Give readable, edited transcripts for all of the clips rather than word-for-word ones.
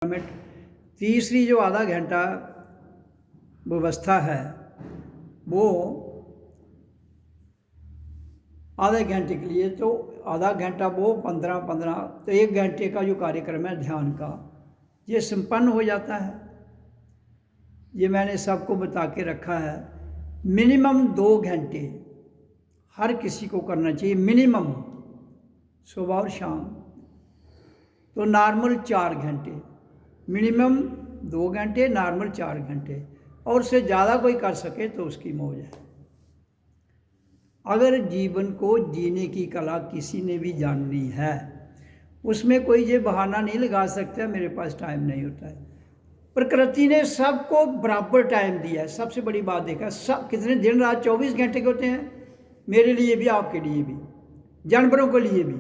Minute. तीसरी जो आधा घंटा व्यवस्था है वो आधे घंटे के लिए, तो आधा घंटा वो 15-15 तो 1 घंटे का जो कार्यक्रम है ध्यान का, ये संपन्न हो जाता है। ये मैंने सबको बता के रखा है। मिनिमम 2 घंटे हर किसी को करना चाहिए, मिनिमम सुबह और शाम। तो नॉर्मल 4 घंटे, मिनिमम 2 घंटे, नॉर्मल 4 घंटे, और उससे ज़्यादा कोई कर सके तो उसकी मौज है। अगर जीवन को जीने की कला किसी ने भी जाननी है, उसमें कोई ये बहाना नहीं लगा सकता मेरे पास टाइम नहीं होता है। प्रकृति ने सबको बराबर टाइम दिया है। सबसे बड़ी बात देखा, सब कितने दिन रात 24 घंटे के होते हैं, मेरे लिए भी, आपके लिए भी, जानवरों के लिए भी।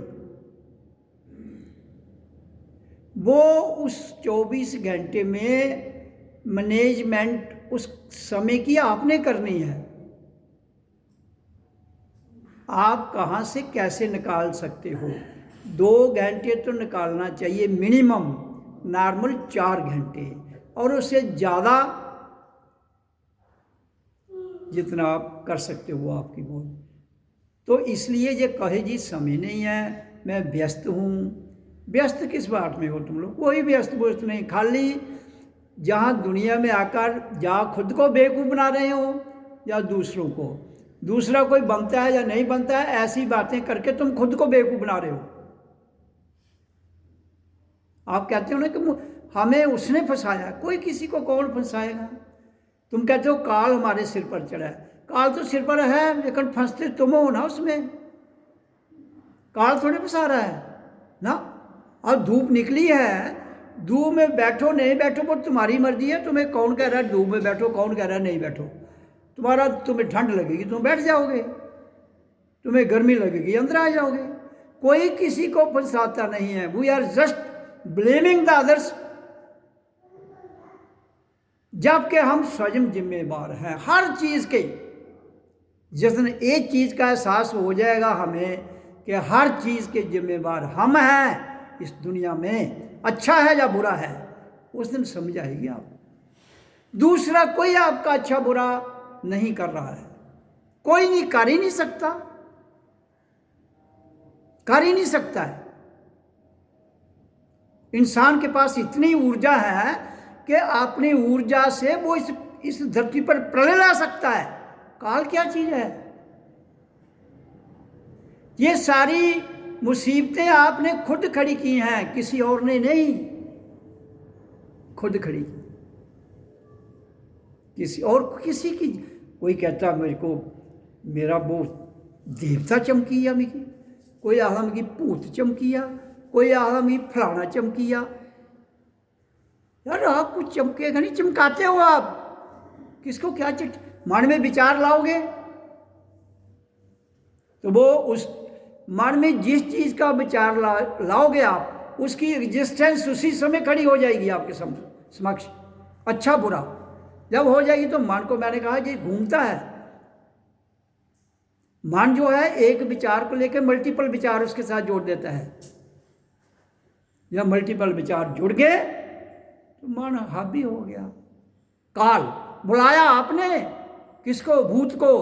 वो उस 24 घंटे में मैनेजमेंट उस समय की आपने करनी है। आप कहाँ से कैसे निकाल सकते हो? 2 घंटे तो निकालना चाहिए मिनिमम, नॉर्मल 4 घंटे, और उससे ज़्यादा जितना आप कर सकते हो आपकी बोल। तो इसलिए ये कहे जी समय नहीं है, मैं व्यस्त हूँ। व्यस्त किस बात में हो तुम लोग? कोई व्यस्त नहीं, खाली जहाँ दुनिया में आकर जहाँ खुद को बेवकूफ़ बना रहे हो या दूसरों को, दूसरा कोई बनता है या नहीं बनता है, ऐसी बातें करके तुम खुद को बेवकूफ़ बना रहे हो। आप कहते हो ना कि हमें उसने फंसाया, कोई किसी को कौन फंसाएगा? तुम कहते हो काल हमारे सिर पर चढ़ा है, काल तो सिर पर है लेकिन फंसते तुम हो ना उसमें। काल थोड़े फंसा रहा है ना। और धूप निकली है, धूप में बैठो नहीं बैठो वो तुम्हारी मर्जी है। तुम्हें कौन कह रहा है धूप में बैठो, कौन कह रहा है नहीं बैठो? तुम्हें ठंड लगेगी तुम बैठ जाओगे, तुम्हें गर्मी लगेगी अंदर आ जाओगे। कोई किसी को फंसाता नहीं है। We are just blaming the others, जबकि हम स्वयं जिम्मेवार हैं हर चीज़ के। जिस दिन एक चीज़ का एहसास हो जाएगा हमें कि हर चीज़ के जिम्मेवार हम हैं इस दुनिया में, अच्छा है या बुरा है, उस दिन समझ आएगी आपको। दूसरा कोई आपका अच्छा बुरा नहीं कर रहा है, कोई नहीं, कर ही नहीं सकता, कर ही नहीं सकता है। इंसान के पास इतनी ऊर्जा है कि अपनी ऊर्जा से वो इस धरती पर प्रलय ला सकता है। काल क्या चीज है? ये सारी मुसीबतें आपने खुद खड़ी की हैं, किसी और ने नहीं, खुद खड़ी की। किसी की कोई कहता मेरे को मेरा वो देवता चमकिया, मेरी कोई आलम की भूत चमकिया, कोई आलम की फलाना चमकिया। यार आप कुछ चमकेगा नहीं, चमकाते हो आप। किसको क्या मन में विचार लाओगे तो वो उस मन में जिस चीज का विचार लाओगे आप, उसकी एग्जिस्टेंस उसी समय खड़ी हो जाएगी आपके समक्ष। अच्छा बुरा जब हो जाएगी तो मन को, मैंने कहा ये घूमता है। मन जो है एक विचार को लेकर मल्टीपल विचार उसके साथ जोड़ देता है। जब मल्टीपल विचार जुड़ गए तो मन हावी हो गया। काल बुलाया आपने किसको? भूत को,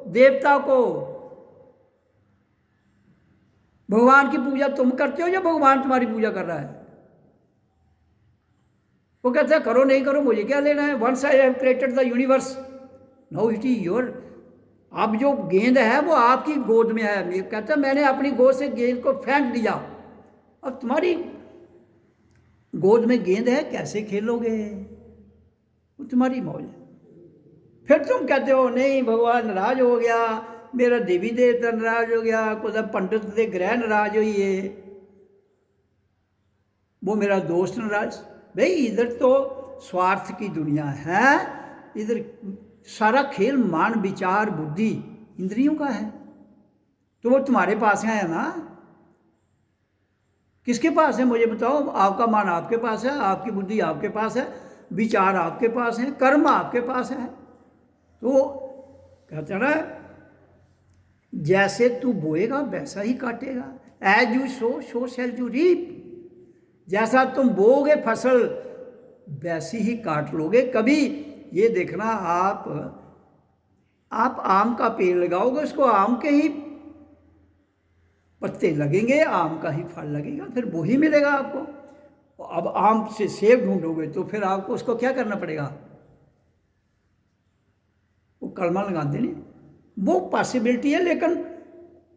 देवता को। भगवान की पूजा तुम करते हो या भगवान तुम्हारी पूजा कर रहा है? वो कहते हैं करो नहीं करो मुझे क्या लेना है। Once I have created the universe, now it is your. अब जो गेंद है वो आपकी गोद में है। कहता है मैंने अपनी गोद से गेंद को फेंक दिया, अब तुम्हारी गोद में गेंद है, कैसे खेलोगे? वो तुम्हारी मौज है। फिर तुम कहते हो नहीं भगवान नाराज हो गया, मेरा देवी देवता नाराज हो गया, कुछ पंडित के ग्रह नाराज हुई है, वो मेरा दोस्त नाराज। भाई इधर तो स्वार्थ की दुनिया है, इधर सारा खेल मान विचार बुद्धि इंद्रियों का है। तो वो तुम्हारे पास है ना, किसके पास है मुझे बताओ? आपका मन आपके पास है, आपकी बुद्धि आपके पास है, विचार आपके पास है, कर्म आपके पास है। तो कहते ना जैसे तू बोएगा वैसा ही काटेगा। As you sow shall you reap. जैसा तुम बोओगे फसल वैसी ही काट लोगे। कभी ये देखना, आप आम का पेड़ लगाओगे, उसको आम के ही पत्ते लगेंगे, आम का ही फल लगेगा, फिर वो ही मिलेगा आपको। अब आम से सेब ढूंढोगे तो फिर आपको उसको क्या करना पड़ेगा, वो कलमा लगा देनी, वो पॉसिबिलिटी है। लेकिन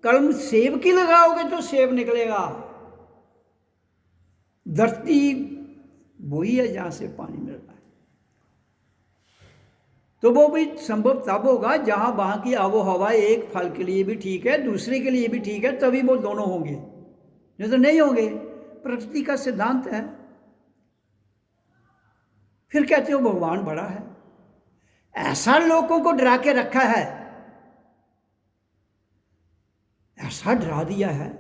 कलम सेब की लगाओगे तो सेब निकलेगा। धरती वही है जहां से पानी मिल रहा है, तो वो भी संभव तब होगा जहां वहां की आबो हवा एक फल के लिए भी ठीक है, दूसरे के लिए भी ठीक है, तभी वो दोनों होंगे, नहीं तो नहीं होंगे। प्रकृति का सिद्धांत है। फिर कहते हो भगवान बड़ा है, ऐसा लोगों को डरा के रखा है, ऐसा डरा दिया है,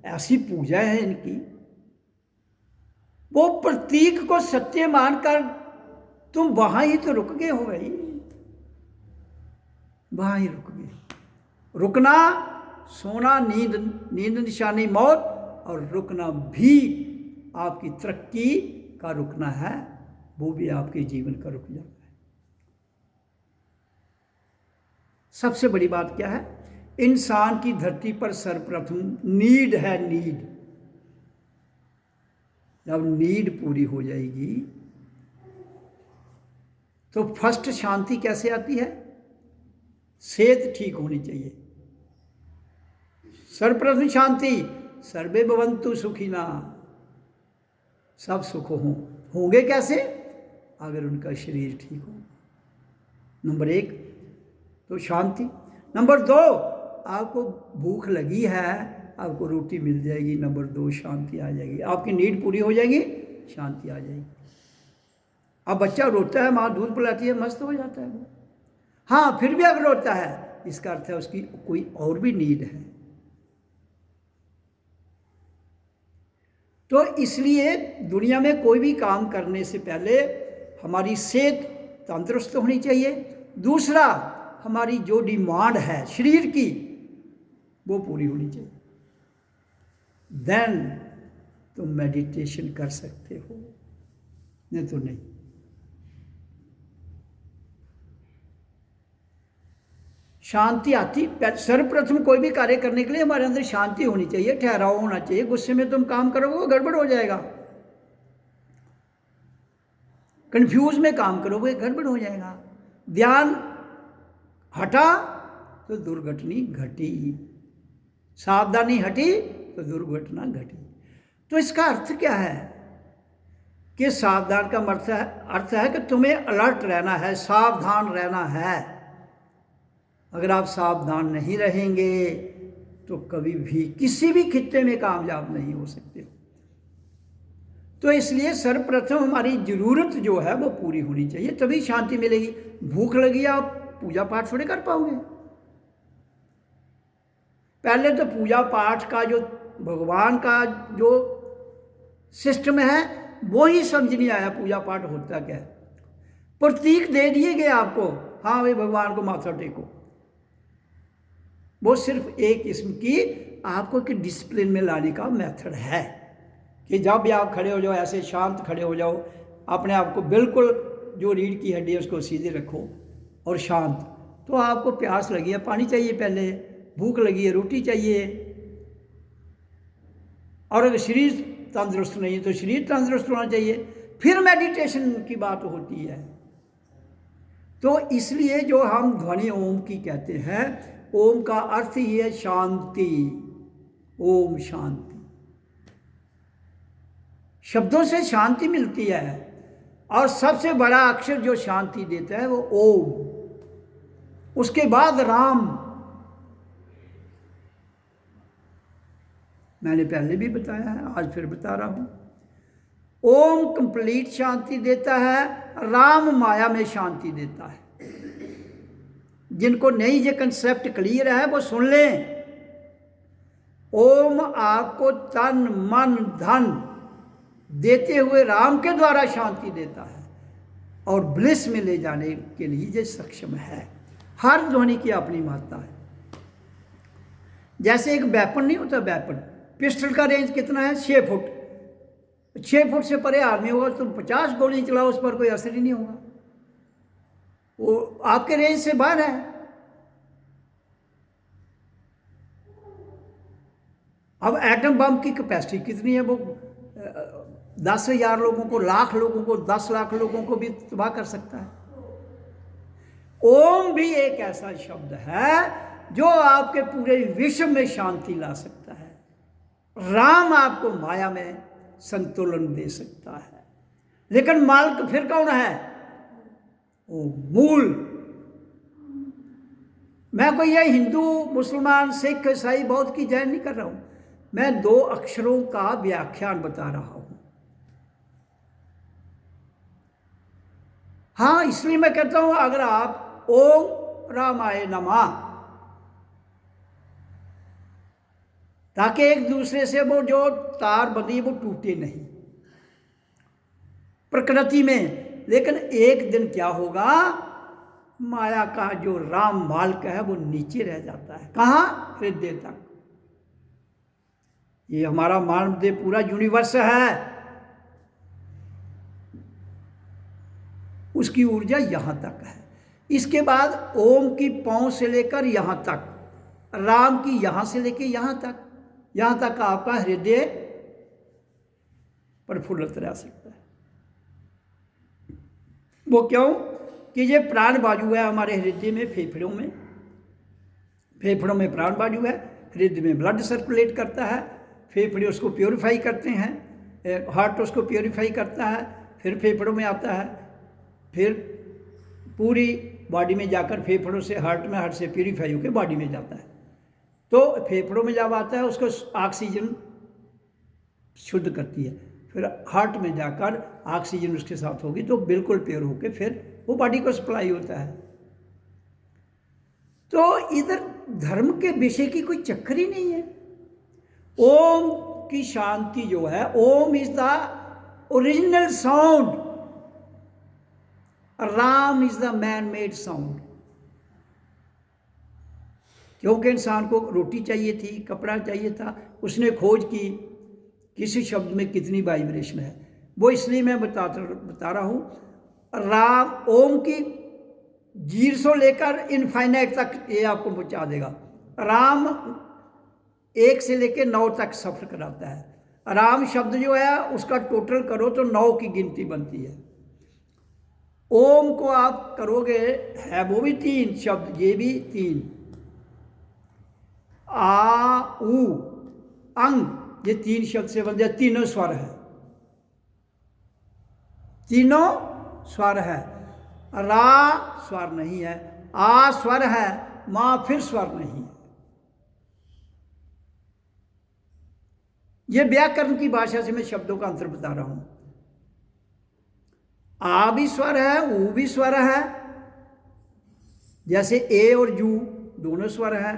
ऐसी पूजा है इनकी, वो प्रतीक को सत्य मानकर तुम वहां ही तो रुक गए हो भाई, वहां ही रुक गए। रुकना, सोना, नींद निशानी मौत, और रुकना भी आपकी तरक्की का रुकना है, वो भी आपके जीवन का रुक जाता है। सबसे बड़ी बात क्या है, इंसान की धरती पर सर्वप्रथम नीड है, नीड। जब नीड पूरी हो जाएगी तो फर्स्ट शांति कैसे आती है, सेहत ठीक होनी चाहिए। सर्वप्रथम शांति, सर्वे भवन्तु सुखिना, सब सुख होंगे कैसे, अगर उनका शरीर ठीक हो। नंबर 1 तो शांति। नंबर 2, आपको भूख लगी है, आपको रोटी मिल जाएगी। नंबर 2 शांति आ जाएगी, आपकी नीड पूरी हो जाएगी, शांति आ जाएगी। अब बच्चा रोता है, माँ दूध पिलाती है, मस्त हो जाता है वो। हाँ, फिर भी अगर रोता है, इसका अर्थ है उसकी कोई और भी नीड है। तो इसलिए दुनिया में कोई भी काम करने से पहले हमारी सेहत तंदुरुस्त होनी चाहिए। दूसरा, हमारी जो डिमांड है शरीर की, वो पूरी होनी चाहिए। देन तुम मेडिटेशन कर सकते हो, नहीं तो नहीं। शांति आती, सर्वप्रथम कोई भी कार्य करने के लिए हमारे अंदर शांति होनी चाहिए, ठहराव होना चाहिए। गुस्से में तुम काम करोगे वो गड़बड़ हो जाएगा, कंफ्यूज में काम करोगे गड़बड़ हो जाएगा। ध्यान हटा तो दुर्घटना घटी, सावधानी हटी तो दुर्घटना घटी। तो इसका अर्थ क्या है कि सावधान का अर्थ है कि तुम्हें अलर्ट रहना है, सावधान रहना है। अगर आप सावधान नहीं रहेंगे तो कभी भी किसी भी खित्ते में कामयाब नहीं हो सकते। तो इसलिए सर्वप्रथम हमारी ज़रूरत जो है वो पूरी होनी चाहिए, तभी शांति मिलेगी। भूख लगी, आप पूजा पाठ थोड़े कर पाओगे। पहले तो पूजा पाठ का जो भगवान का जो सिस्टम है वो ही समझ नहीं आया, पूजा पाठ होता क्या है। प्रतीक दे दिए गए आपको, हाँ भाई भगवान को माथा टेको, वो सिर्फ एक किस्म की आपको कि डिसिप्लिन में लाने का मेथड है कि जब भी आप खड़े हो जाओ ऐसे शांत खड़े हो जाओ, अपने आप को बिल्कुल जो रीढ़ की हड्डी है उसको सीधे रखो और शांत। तो आपको प्यास लगी है, पानी चाहिए, पहले भूख लगी है, रोटी चाहिए। और अगर शरीर तंदुरुस्त नहीं है तो शरीर तंदुरुस्त होना चाहिए, फिर मेडिटेशन की बात होती है। तो इसलिए जो हम ध्वनि ओम की कहते हैं, ओम का अर्थ ही है शांति, ओम शांति। शब्दों से शांति मिलती है और सबसे बड़ा अक्षर जो शांति देता है वो ओम। उसके बाद राम, मैंने पहले भी बताया है, आज फिर बता रहा हूं। ओम कंप्लीट शांति देता है, राम माया में शांति देता है। जिनको नहीं ये कंसेप्ट क्लियर है वो सुन लें। ओम आपको तन मन धन देते हुए राम के द्वारा शांति देता है और ब्लिस में ले जाने के लिए ये सक्षम है। हर ध्वनि की अपनी महत्ता है। जैसे एक वेपन नहीं होता, वेपन पिस्टल का रेंज कितना है, 6 फुट। 6 फुट से परे आदमी होगा, तुम 50 गोली चलाओ उस पर कोई असर ही नहीं होगा, वो आपके रेंज से बाहर है। अब एटम बम की कैपेसिटी कितनी है, वो 10,000 लोगों को, लाख लोगों को, 10 लाख लोगों को भी तबाह कर सकता है। ओम भी एक ऐसा शब्द है जो आपके पूरे विश्व में शांति ला सकता है। राम आपको माया में संतुलन दे सकता है, लेकिन मालिक फिर कौन है? वो मूल। मैं कोई ये हिंदू, मुसलमान, सिख, ईसाई, बौद्ध की जय नहीं कर रहा हूं, मैं 2 अक्षरों का व्याख्यान बता रहा हूं। हाँ, इसलिए मैं कहता हूं अगर आप ओम रामाय नमः, ताकि एक दूसरे से वो जो तार बंधी वो टूटे नहीं प्रकृति में। लेकिन एक दिन क्या होगा, माया का जो राम मालिक है वो नीचे रह जाता है। कहाँ? हृदय तक। ये हमारा मानव पूरा यूनिवर्स है, उसकी ऊर्जा यहां तक है। इसके बाद ओम की पौं से लेकर यहां तक, राम की यहां से लेकर यहां तक आपका हृदय प्रफुल्लित रह सकता है। वो क्यों? कि ये प्राण बाजू है हमारे हृदय में, फेफड़ों में प्राण बाजू है, हृदय में ब्लड सर्कुलेट करता है, फेफड़े उसको प्योरीफाई करते हैं, हार्ट उसको प्योरीफाई करता है, फिर फेफड़ों में आता है, फिर पूरी बॉडी में जाकर फेफड़ों से हार्ट में, हार्ट से प्योरीफाई होकर बॉडी में जाता है। तो फेफड़ों में जब आता है उसको ऑक्सीजन शुद्ध करती है, फिर हार्ट में जाकर ऑक्सीजन उसके साथ होगी तो बिल्कुल प्योर होकर फिर वो बॉडी को सप्लाई होता है। तो इधर धर्म के विषय की कोई चक्कर ही नहीं है। ओम की शांति जो है, Om is the original sound, Ram is the man made sound. क्योंकि इंसान को रोटी चाहिए थी, कपड़ा चाहिए था, उसने खोज की किसी शब्द में कितनी वाइब्रेशन है, वो इसलिए मैं बता रहा हूं। राम ओम की 0 लेकर इनफाइनाइट तक ये आपको पहुंचा देगा। राम 1 से लेकर 9 तक सफर कराता है। राम शब्द जो है उसका टोटल करो तो 9 की गिनती बनती है। ओम को आप करोगे, है वो भी 3 शब्द, ये भी 3, आ उ अंग, ये 3 शब्द से बन जाए, तीनों स्वर है, तीनों स्वर है। रा स्वर नहीं है, आ स्वर है, मा फिर स्वर नहीं है। ये व्याकरण की भाषा से मैं शब्दों का अंतर बता रहा हूं। आ भी स्वर है, ऊ भी स्वर है, जैसे ए और जू दोनों स्वर है।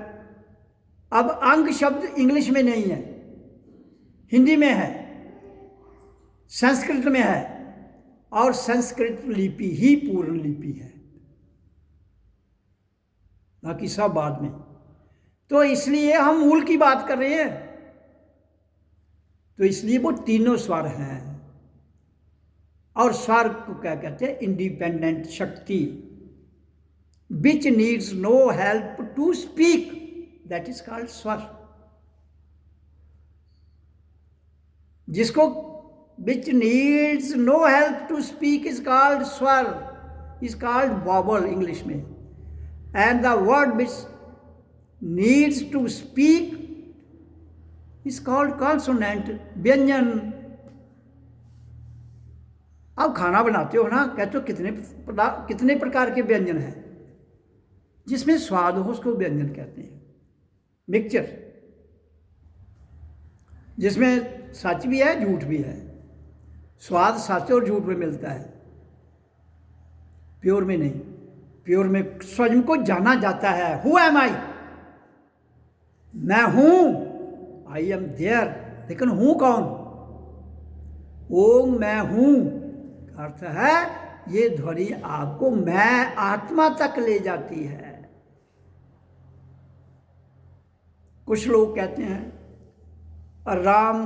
अब अंग शब्द इंग्लिश में नहीं है, हिंदी में है, संस्कृत में है, और संस्कृत लिपि ही पूर्ण लिपि है, बाकी सब बाद में। तो इसलिए हम मूल की बात कर रहे हैं, तो इसलिए वो तीनों स्वर हैं। और स्वर को क्या कहते हैं? इंडिपेंडेंट शक्ति, which needs no help to speak, that is called स्वर। जिसको which needs no help to speak is called swar, is called vowel English में, and the word which needs to speak is called consonant, व्यंजन। अब खाना बनाते हो ना, कहते हो कितने प्रकार के व्यंजन हैं, जिसमें स्वाद हो उसको व्यंजन कहते हैं। मिक्सचर, जिसमें सच भी है झूठ भी है, स्वाद सच और झूठ में मिलता है, प्योर में नहीं। प्योर में स्वयं को जाना जाता है, हु एम आई, मैं हूं, आई एम देयर, लेकिन हूं कौन? ओम मैं हूं अर्थ है ये ध्वनि आपको मैं आत्मा तक ले जाती है। कुछ लोग कहते हैं राम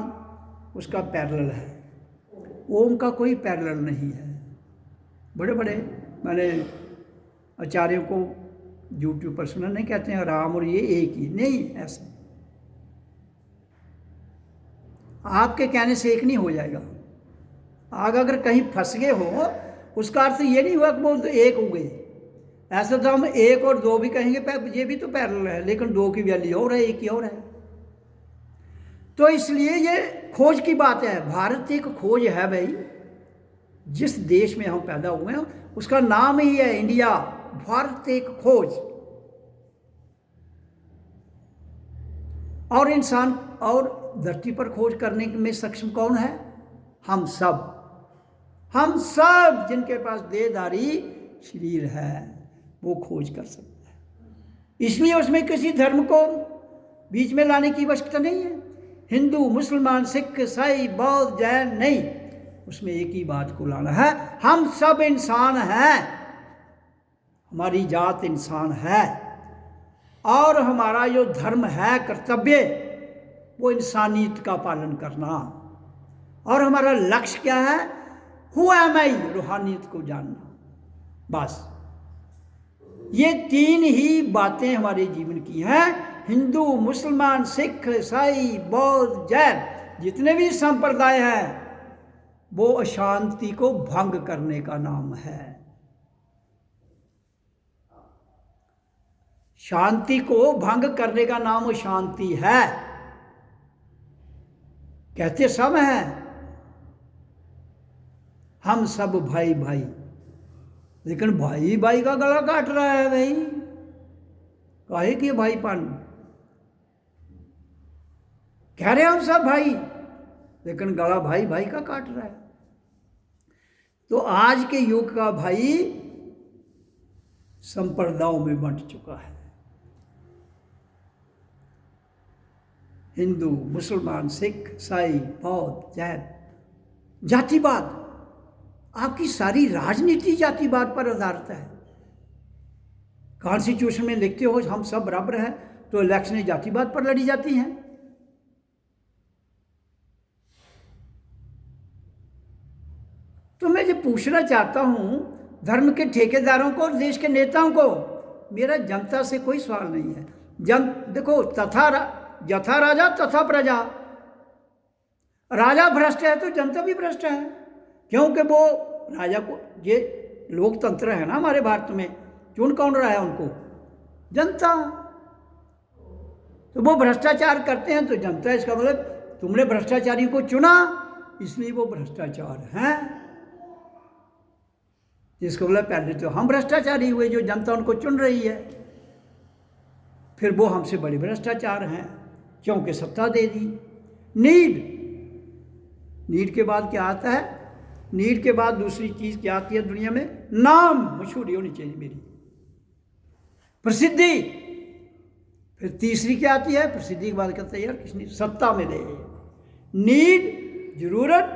उसका पैरेलल है, ओम का कोई पैरेलल नहीं है। बड़े बड़े मैंने आचार्यों को यूट्यूब पर सुना, नहीं कहते हैं राम और ये एक ही, नहीं ऐसा। आपके कहने से एक नहीं हो जाएगा। आग अगर कहीं फंस गए हो, उसका अर्थ ये नहीं हुआ कि वो एक हो गए। ऐसा तो हम एक और दो भी कहेंगे, ये भी तो पैरेलल है, लेकिन दो की वैल्यू और है, एक ही और है। तो इसलिए ये खोज की बात है। भारत एक खोज है भाई। जिस देश में हम पैदा हुए हैं उसका नाम ही है इंडिया। भारत एक खोज। और इंसान और धरती पर खोज करने में सक्षम कौन है? हम सब। हम सब जिनके पास देहधारी शरीर है वो खोज कर सकता है। इसलिए उसमें किसी धर्म को बीच में लाने की आवश्यकता नहीं है। हिंदू, मुसलमान, सिख, ईसाई, बौद्ध, जैन नहीं, उसमें एक ही बात को लाना है, हम सब इंसान हैं। हमारी जात इंसान है और हमारा जो धर्म है, कर्तव्य, वो इंसानियत का पालन करना। और हमारा लक्ष्य क्या है? हु एम आई, रूहानियत को जानना। बस ये तीन ही बातें हमारे जीवन की हैं। हिंदू, मुसलमान, सिख, ईसाई, बौद्ध, जैन, जितने भी संप्रदाय हैं, वो अशांति को भंग करने का नाम है। शांति को भंग करने का नाम शांति है। कहते सब हैं हम सब भाई भाई, लेकिन भाई भाई का गला काट रहा है भाई। काहे कि भाईपन कह रहे हैं हम सब भाई, लेकिन गला भाई भाई का काट रहा है। तो आज के युग का भाई संप्रदायों में बंट चुका है। हिंदू, मुसलमान, सिख, ईसाई, बौद्ध, जैन। जातिवाद, आपकी सारी राजनीति जातिवाद पर आधारित है। कॉन्स्टिट्यूशन में लिखते हो हम सब बराबर हैं, तो इलेक्शनें जातिवाद पर लड़ी जाती हैं। तो मैं ये पूछना चाहता हूं धर्म के ठेकेदारों को और देश के नेताओं को, मेरा जनता से कोई सवाल नहीं है। देखो, यथा राजा तथा प्रजा। राजा भ्रष्ट है तो जनता भी भ्रष्ट है, क्योंकि वो राजा को, ये लोकतंत्र है ना हमारे भारत में, चुन कौन रहा है उनको? जनता। तो वो भ्रष्टाचार करते हैं तो जनता, इसका मतलब तुमने भ्रष्टाचारी को चुना इसलिए वो भ्रष्टाचार है। जिसको बोला पहले तो हम भ्रष्टाचारी हुए, जो जनता उनको चुन रही है, फिर वो हमसे बड़े भ्रष्टाचार हैं क्योंकि सत्ता दे दी। नीड के बाद क्या आता है? नीड के बाद दूसरी चीज क्या आती है दुनिया में? नाम, मशहूरी होनी चाहिए मेरी, प्रसिद्धि। फिर तीसरी क्या आती है? प्रसिद्धि के बाद कहते हैं यार किसने सत्ता मिले। नीड, जरूरत,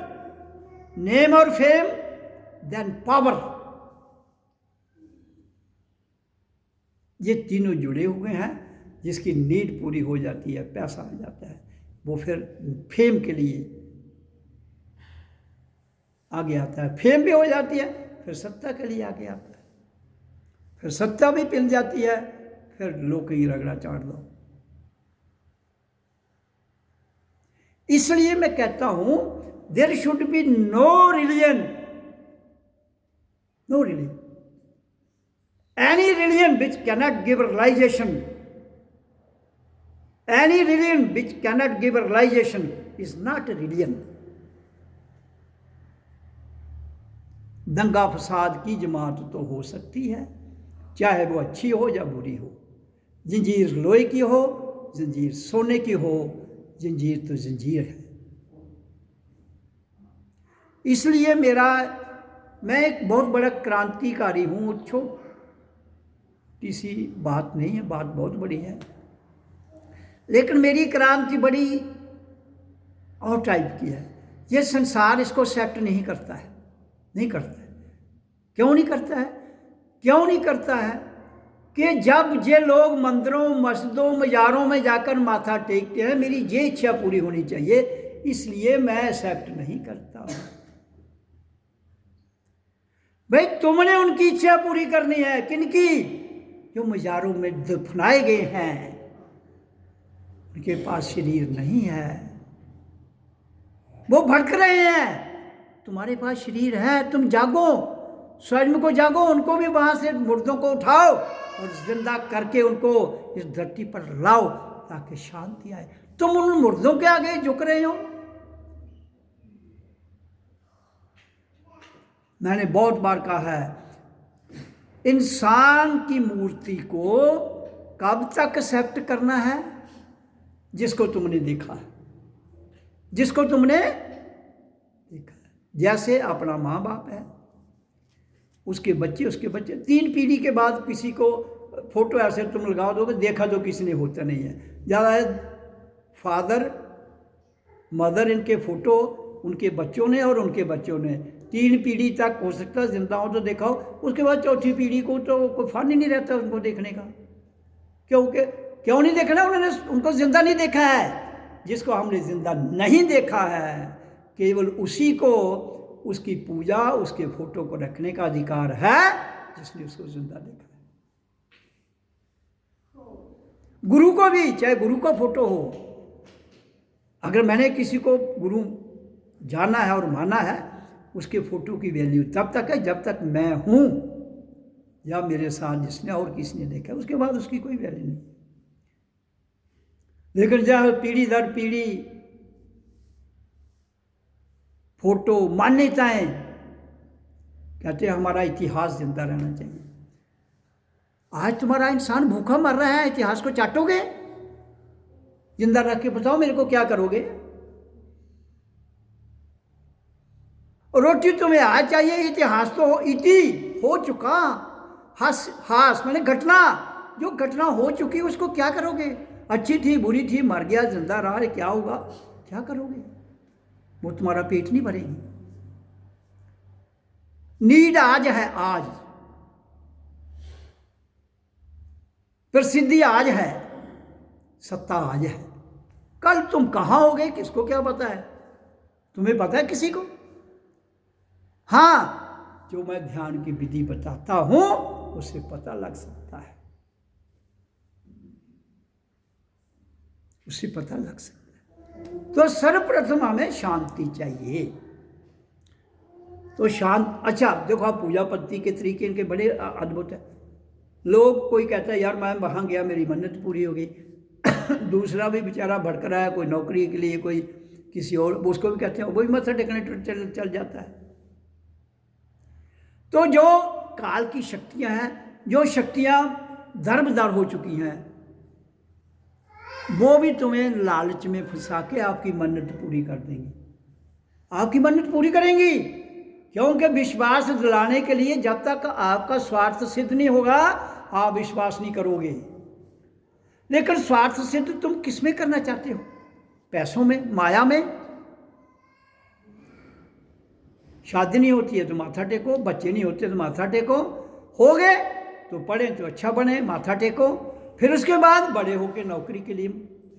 नेम और फेम, देन पावर। ये तीनों जुड़े हुए हैं। जिसकी नीड पूरी हो जाती है, पैसा आ जाता है, वो फिर फेम के लिए आगे आता है। फेम भी हो जाती है, फिर सत्ता के लिए आगे आता है। फिर सत्ता भी मिल जाती है, फिर लोग ही रगड़ा चाट दो। इसलिए मैं कहता हूं there should be no religion, no religion, any religion which cannot give realisation, any religion which cannot give a realization is not a religion। दंगा फसाद की जमात तो हो सकती है, चाहे वो अच्छी हो या बुरी हो। जंजीर लोहे की हो, जंजीर सोने की हो, जंजीर तो जंजीर है। इसलिए मैं एक बहुत बड़ा क्रांतिकारी हूँ। छोटी सी बात नहीं है, बात बहुत बड़ी है, लेकिन मेरी क्रांति बड़ी और टाइप की है। ये संसार इसको एक्सेप्ट नहीं करता है, नहीं करता है। क्यों नहीं करता है? क्यों नहीं करता है कि जब ये लोग मंदिरों, मस्जिदों, मज़ारों में जाकर माथा टेकते हैं, मेरी ये इच्छा पूरी होनी चाहिए, इसलिए मैं एक्सेप्ट नहीं करता। भाई तुमने उनकी इच्छा पूरी करनी है। किनकी? जो मज़ारों में दफनाए गए हैं, उनके पास शरीर नहीं है, वो भटक रहे हैं। तुम्हारे पास शरीर है, तुम जागो, स्वयं को जागो, उनको भी वहां से मुर्दों को उठाओ और जिंदा करके उनको इस धरती पर लाओ ताकि शांति आए। तुम उन मुर्दों के आगे झुक रहे हो। मैंने बहुत बार कहा है, इंसान की मूर्ति को कब तक एक्सेप्ट करना है? जिसको तुमने देखा है, जिसको तुमने देखा है। जैसे अपना माँ बाप है, उसके बच्चे, उसके बच्चे, 3 पीढ़ी के बाद किसी को फोटो ऐसे तुम लगा दोगे, देखा तो किसी ने होता नहीं है। ज़्यादा है फादर मदर, इनके फोटो उनके बच्चों ने और उनके बच्चों ने 3 पीढ़ी तक हो सकता है जिंदा हो तो देखा हो। उसके बाद चौथी पीढ़ी को तो कोई फन ही नहीं रहता उनको देखने का। क्योंकि क्यों नहीं देखना? उन्होंने उनको जिंदा नहीं देखा है। जिसको हमने जिंदा नहीं देखा है, केवल उसी को उसकी पूजा, उसके फोटो को रखने का अधिकार है जिसने उसको जिंदा देखा है। गुरु को भी, चाहे गुरु का फोटो हो, अगर मैंने किसी को गुरु जाना है और माना है, उसके फोटो की वैल्यू तब तक है जब तक मैं हूं या मेरे साथ जिसने और किसी ने देखा, उसके बाद उसकी कोई वैल्यू नहीं। लेकिन जब पीढ़ी दर पीढ़ी फोटो, मान्यताएं, कहते हैं हमारा इतिहास जिंदा रहना चाहिए। आज तुम्हारा इंसान भूखा मर रहा है, इतिहास को चाटोगे? जिंदा रख के बताओ मेरे को क्या करोगे? रोटी तुम्हें आज चाहिए, इतिहास तो इति हो चुका। हास मैंने घटना, जो घटना हो चुकी उसको क्या करोगे? अच्छी थी, बुरी थी, मर गया, जिंदा रहा, क्या होगा? क्या करोगे? वो तुम्हारा पेट नहीं भरेगी। नीड आज है, आज प्रसिद्धि आज है, सत्ता आज है। कल तुम कहां होगे किसको क्या पता है? तुम्हें पता है किसी को? हाँ, जो मैं ध्यान की विधि बताता हूं उसे पता लग सकता है, उसे पता लग सकता है। तो सर्वप्रथम हमें शांति चाहिए। तो शांत, अच्छा देखो, आप पूजा पद्धति के तरीके इनके बड़े अद्भुत है। लोग, कोई कहता है यार मैं वहां गया, मेरी मन्नत पूरी हो गई। दूसरा भी बेचारा भटक रहा है, कोई नौकरी के लिए, कोई किसी और, उसको भी कहते हैं, वो भी मत्था टेकने चल जाता है। तो जो काल की शक्तियां हैं, जो शक्तियां धर्मदार हो चुकी हैं, वो भी तुम्हें लालच में फंसा के आपकी मन्नत पूरी कर देंगी, आपकी मन्नत पूरी करेंगी। क्योंकि विश्वास दिलाने के लिए जब तक आपका स्वार्थ सिद्ध नहीं होगा, आप विश्वास नहीं करोगे। लेकिन स्वार्थ सिद्ध तुम किस में करना चाहते हो? पैसों में, माया में। शादी नहीं होती है तो माथा टेको, बच्चे नहीं होते तो माथा टेको, हो गए तो पढ़े तो अच्छा बने, माथा टेको, फिर उसके बाद बड़े होके नौकरी के लिए।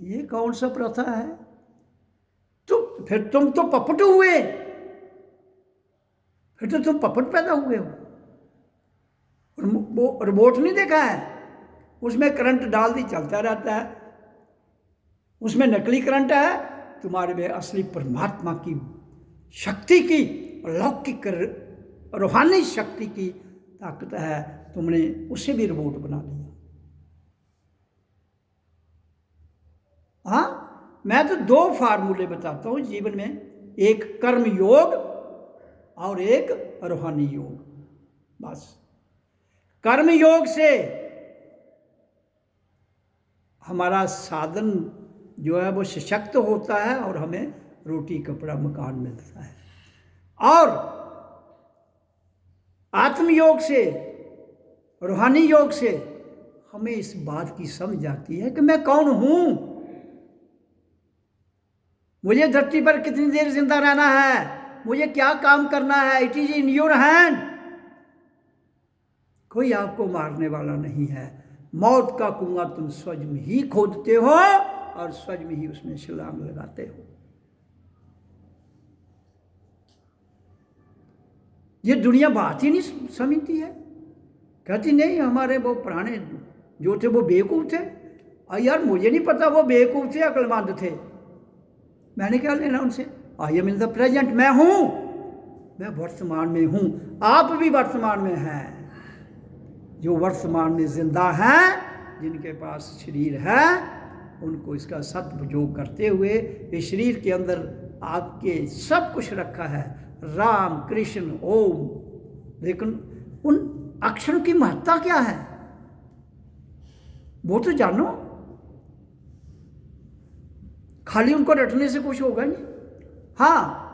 ये कौन सा प्रथा है? तो फिर तुम तो पपट हुए, फिर तो तुम पपट पैदा हुए हो। वो रिमोट नहीं देखा है, उसमें करंट डाल दी चलता रहता है, उसमें नकली करंट है, तुम्हारे में असली परमात्मा की शक्ति की, अलौकिक रूहानी शक्ति की ताकत है, तुमने उसे भी रिमोट बना दिया। हाँ, मैं तो 2 फार्मूले बताता हूं जीवन में, एक कर्म योग और एक रूहानी योग। बस कर्म योग से हमारा साधन जो है वो सशक्त होता है और हमें रोटी कपड़ा मकान मिलता है। और आत्मयोग से, रूहानी योग से हमें इस बात की समझ आती है कि मैं कौन हूं, मुझे धरती पर कितनी देर जिंदा रहना है, मुझे क्या काम करना है। It is in your hand. कोई आपको मारने वाला नहीं है। मौत का कुआं तुम स्वयं ही खोदते हो और स्वयं ही उसमें छलांग लगाते हो। ये दुनिया बात ही नहीं समझती है, कहती नहीं हमारे वो पुराने जो थे वो बेवकूफ़ थे। यार मुझे नहीं पता वो बेवकूफ़ थे अक्लमंद थे, मैंने क्या लेना उनसे। I am in the present, मैं हूँ, मैं वर्तमान में हूँ, आप भी वर्तमान में हैं। जो वर्तमान में जिंदा हैं, जिनके पास शरीर है, उनको इसका सदुपयोग करते हुए इस शरीर के अंदर आपके सब कुछ रखा है, राम कृष्ण ओम, लेकिन उन अक्षरों की महत्ता क्या है वो तो जानो। खाली उनको रटने से कुछ होगा नहीं। हाँ,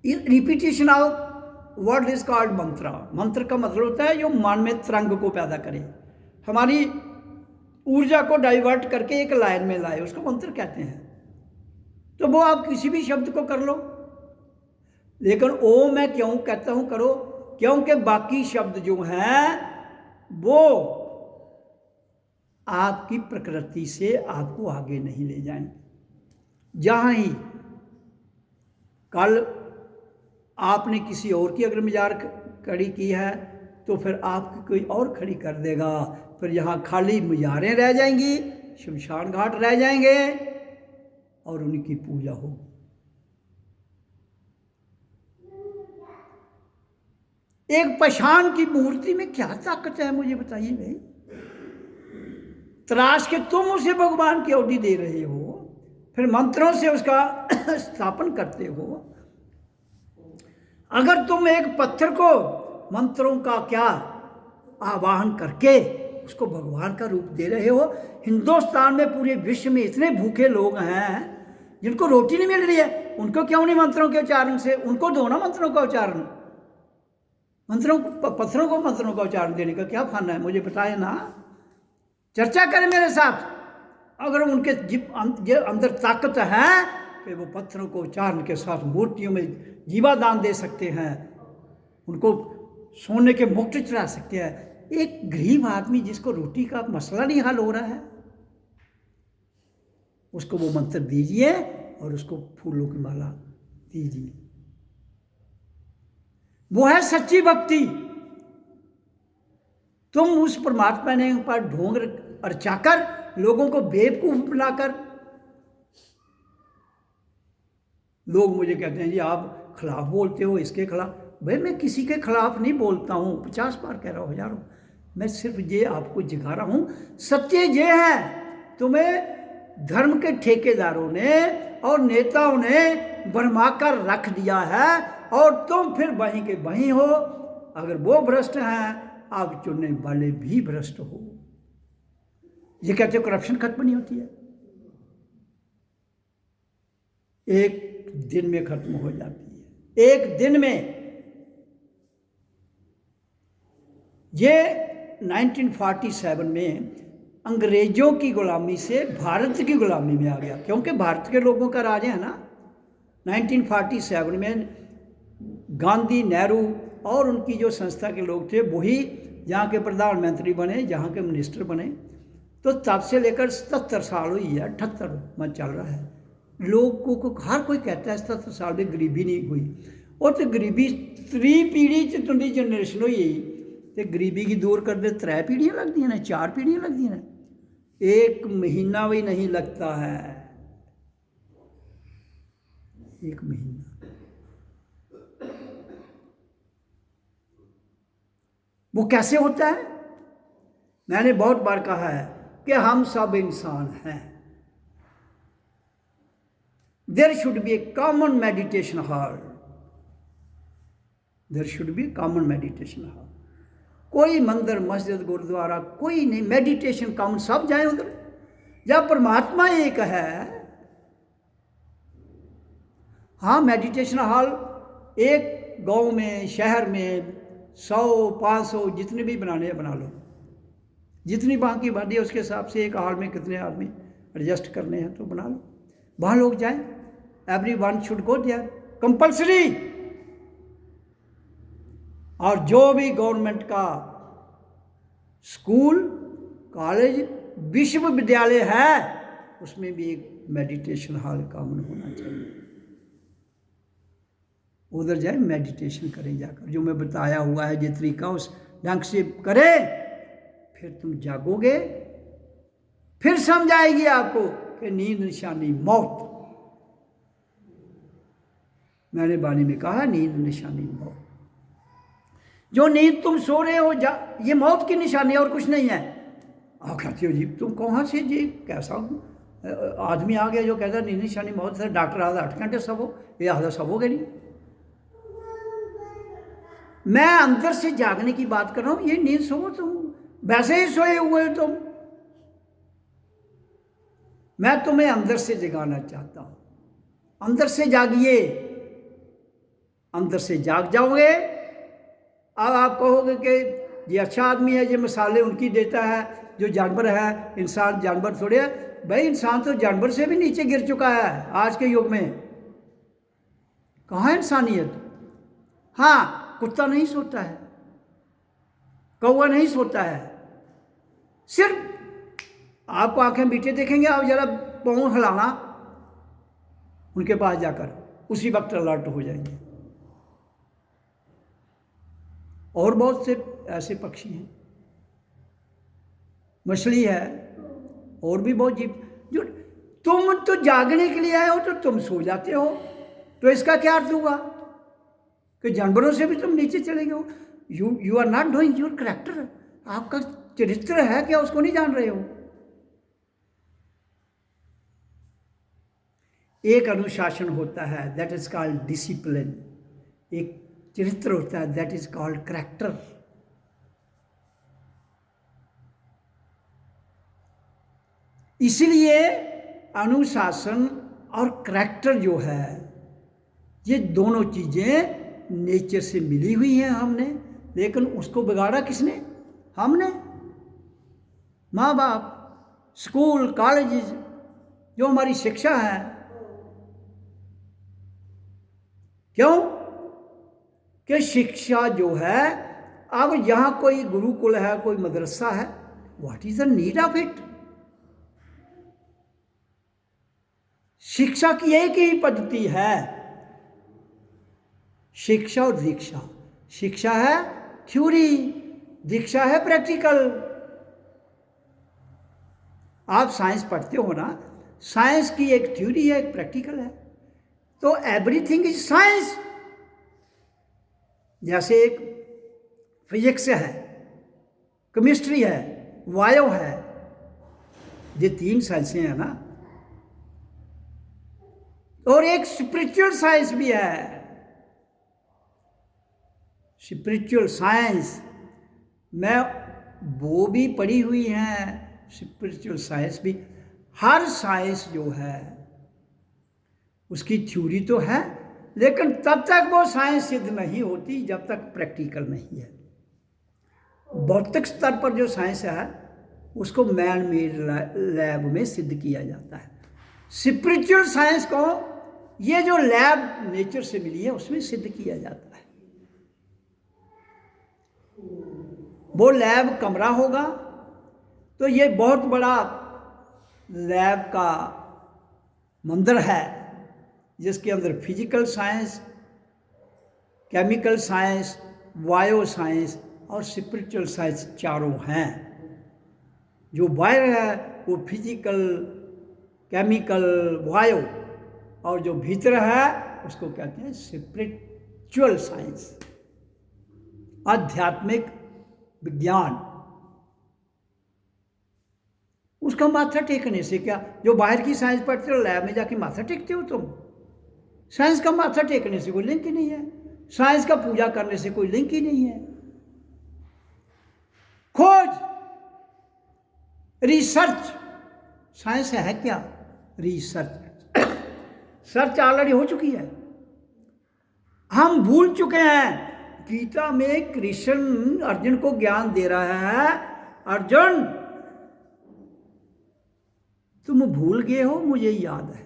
repetition of word is called मंत्र। मंत्र का मतलब होता है जो मन में तरंग को पैदा करे, हमारी ऊर्जा को डाइवर्ट करके एक लाइन में लाए, उसको मंत्र कहते हैं। तो वो आप किसी भी शब्द को कर लो, लेकिन ओ मैं क्यों कहता हूं करो, क्योंकि बाकी शब्द जो हैं वो आपकी प्रकृति से आपको आगे नहीं ले जाएंगे। जहां ही कल आपने किसी और की अगर मजाक खड़ी की है तो फिर आपकी कोई और खड़ी कर देगा, फिर यहाँ खाली मजारें रह जाएंगी, शमशान घाट रह जाएंगे और उनकी पूजा होगी। एक पाषाण की मूर्ति में क्या ताकत है मुझे बताइए भाई। तराश के तुम उसे भगवान की औडी दे रहे हो, फिर मंत्रों से उसका स्थापन करते हो। अगर तुम एक पत्थर को मंत्रों का क्या आवाहन करके उसको भगवान का रूप दे रहे हो, हिंदुस्तान में पूरे विश्व में इतने भूखे लोग हैं जिनको रोटी नहीं मिल रही है, उनको क्यों नहीं मंत्रों के उच्चारण से, उनको दो ना मंत्रों का उच्चारण। मंत्रों पत्थरों को मंत्रों का उच्चारण देने का क्या फाना है मुझे बताए ना, चर्चा करें मेरे साथ। अगर उनके अंदर ताकत है कि वो पत्थरों को उच्चारण के साथ मूर्तियों में जीवादान दे सकते हैं, उनको सोने के मुकुट चढ़ा सकते हैं। एक गरीब आदमी जिसको रोटी का मसला नहीं हल हो रहा है, उसको वो मंत्र दीजिए और उसको फूलों की माला दीजिए। वो है सच्ची भक्ति। तुम उस परमात्मा ने पर ढोंग अर्चाकर लोगों को बेवकूफ बनाकर, लोग मुझे कहते हैं जी आप खिलाफ बोलते हो इसके खिलाफ। भाई मैं किसी के खिलाफ नहीं बोलता हूँ, 50 बार कह रहा हूँ, हजारों। मैं सिर्फ ये आपको जगा रहा हूँ, सत्य ये है तुम्हें धर्म के ठेकेदारों ने और नेताओं ने भरमाकर रख दिया है और तुम फिर वहीं के वहीं हो। अगर वो भ्रष्ट हैं, आप चुनने वाले भी भ्रष्ट हो। ये कहते हो करप्शन खत्म नहीं होती है, एक दिन में खत्म हो जाती है, एक दिन में। ये 1947 में अंग्रेजों की गुलामी से भारत की गुलामी में आ गया, क्योंकि भारत के लोगों का राज है ना। 1947 में गांधी, नेहरू और उनकी जो संस्था के लोग थे वही जहाँ के प्रधानमंत्री बने, जहाँ के मिनिस्टर बने। तो तब से लेकर 77 साल हुई है, 78 में चल रहा है। लोगों को हर कोई कहता है 77 साल में गरीबी नहीं हुई, और तो गरीबी 3 पीढ़ी च तुंदी जनरेशन हुई, तो गरीबी की दूर कर दे 3 पीढ़ियाँ लगती हैं, 4 पीढ़ियाँ लगती हैं, 1 महीना भी नहीं लगता है, 1 महीना। वो कैसे होता है? मैंने बहुत बार कहा है कि हम सब इंसान हैं। There should be a common meditation hall, there should be common meditation hall. कोई मंदिर, मस्जिद, गुरुद्वारा कोई नहीं, मेडिटेशन कॉमन, सब जाए उधर। जब परमात्मा एक है, हाँ मेडिटेशन हॉल एक गांव में, शहर में 100, 500 जितने भी बनाने हैं बना लो, जितनी वहाँ की आबादी है उसके हिसाब से एक हॉल में कितने आदमी एडजस्ट करने हैं तो बना लो, वहाँ लोग जाएं। Everyone should go there, compulsory. और जो भी गवर्नमेंट का स्कूल, कॉलेज, विश्वविद्यालय है उसमें भी एक मेडिटेशन हॉल कॉमन होना चाहिए। उधर जाए, मेडिटेशन करें जाकर, जो मैं बताया हुआ है जो तरीका उस ढंग से करें, फिर तुम जागोगे, फिर समझ आएगी आपको कि नींद निशानी मौत। मैंने वाणी में कहा नींद निशानी मौत। जो नींद तुम सो रहे हो ये मौत की निशानी और कुछ नहीं है। आप कहते हो जी तुम कहाँ से जी, कैसा आदमी आ गया जो कहता है नींद निशानी मौत है, डॉक्टर आधा 8 घंटे सबो, ये आधा सबोगे नहीं। मैं अंदर से जागने की बात कर रहा हूं, ये नींद सो तुम वैसे ही सोए हुए तुम। मैं तुम्हें अंदर से जगाना चाहता हूं, अंदर से जागिए, अंदर से जाग जाओगे। अब आप कहोगे कि ये अच्छा आदमी है, ये मिसालें उनकी देता है, जो जानवर है, इंसान जानवर थोड़े है। भाई इंसान तो जानवर से भी नीचे गिर चुका है आज के युग में। कहाँ इंसानियत? हाँ, कुत्ता नहीं सोता है, कौवा नहीं सोता है। सिर्फ आपको आंखें मीटे देखेंगे, आप जरा पाँव हिलाना उनके पास जाकर, उसी वक्त अलर्ट हो जाएंगे। और बहुत से ऐसे पक्षी हैं, मछली है, और भी बहुत जीव जो तुम तो जागने के लिए आए हो तो तुम सो जाते हो। तो इसका क्या अर्थ हुआ कि जानवरों से भी तुम नीचे चले गए हो। You are not doing your character. आपका चरित्र है क्या, उसको नहीं जान रहे हो। एक अनुशासन होता है, दैट इज कॉल्ड डिसिप्लिन। एक चरित्र होता है, दैट इज कॉल्ड कैरेक्टर। इसलिए अनुशासन और कैरेक्टर जो है, ये दोनों चीजें नेचर से मिली हुई हैं हमने, लेकिन उसको बिगाड़ा किसने? हमने। माँ बाप, स्कूल, कॉलेज, जो हमारी शिक्षा है। क्यों? कि शिक्षा जो है, अब यहां कोई गुरुकुल है, कोई मदरसा है, what is the need of it? शिक्षा की एक ही पद्धति है, शिक्षा और दीक्षा। शिक्षा है थ्योरी, दीक्षा है प्रैक्टिकल। आप साइंस पढ़ते हो ना, साइंस की एक थ्योरी है, एक प्रैक्टिकल है। तो एवरीथिंग इज साइंस। जैसे एक फिजिक्स है, केमिस्ट्री है, बायो है, ये 3 साइंसें हैं ना। और एक स्पिरिचुअल साइंस भी है, स्पिरिचुअल साइंस। मैं वो भी पढ़ी हुई हैं, स्पिरिचुअल साइंस भी। हर साइंस जो है उसकी थ्योरी तो है, लेकिन तब तक वो साइंस सिद्ध नहीं होती जब तक प्रैक्टिकल नहीं है। भौतिक स्तर पर जो साइंस है उसको मैन मेड लैब में सिद्ध किया जाता है। स्पिरिचुअल साइंस को ये जो लैब नेचर से मिली है उसमें सिद्ध किया जाता है। वो लैब कमरा होगा तो ये बहुत बड़ा लैब का मंदिर है, जिसके अंदर physical science, chemical science, bio science और स्पिरिचुअल साइंस चारों हैं। जो बाहर है वो फिजिकल, केमिकल, बायो, और जो भीतर है उसको कहते हैं स्पिरिचुअल साइंस, आध्यात्मिक विज्ञान। उसका माथा टेकने से क्या, जो बाहर की साइंस पढ़ते हो लैब में जाके माथा टेकते हो तुम। साइंस का माथा टेकने से कोई लिंक ही नहीं है, साइंस का पूजा करने से कोई लिंक ही नहीं है। खोज, रिसर्च, साइंस है क्या? रिसर्च। सर्च ऑलरेडी हो चुकी है, हम भूल चुके हैं। गीता में कृष्ण अर्जुन को ज्ञान दे रहा है, अर्जुन तुम भूल गए हो, मुझे याद है,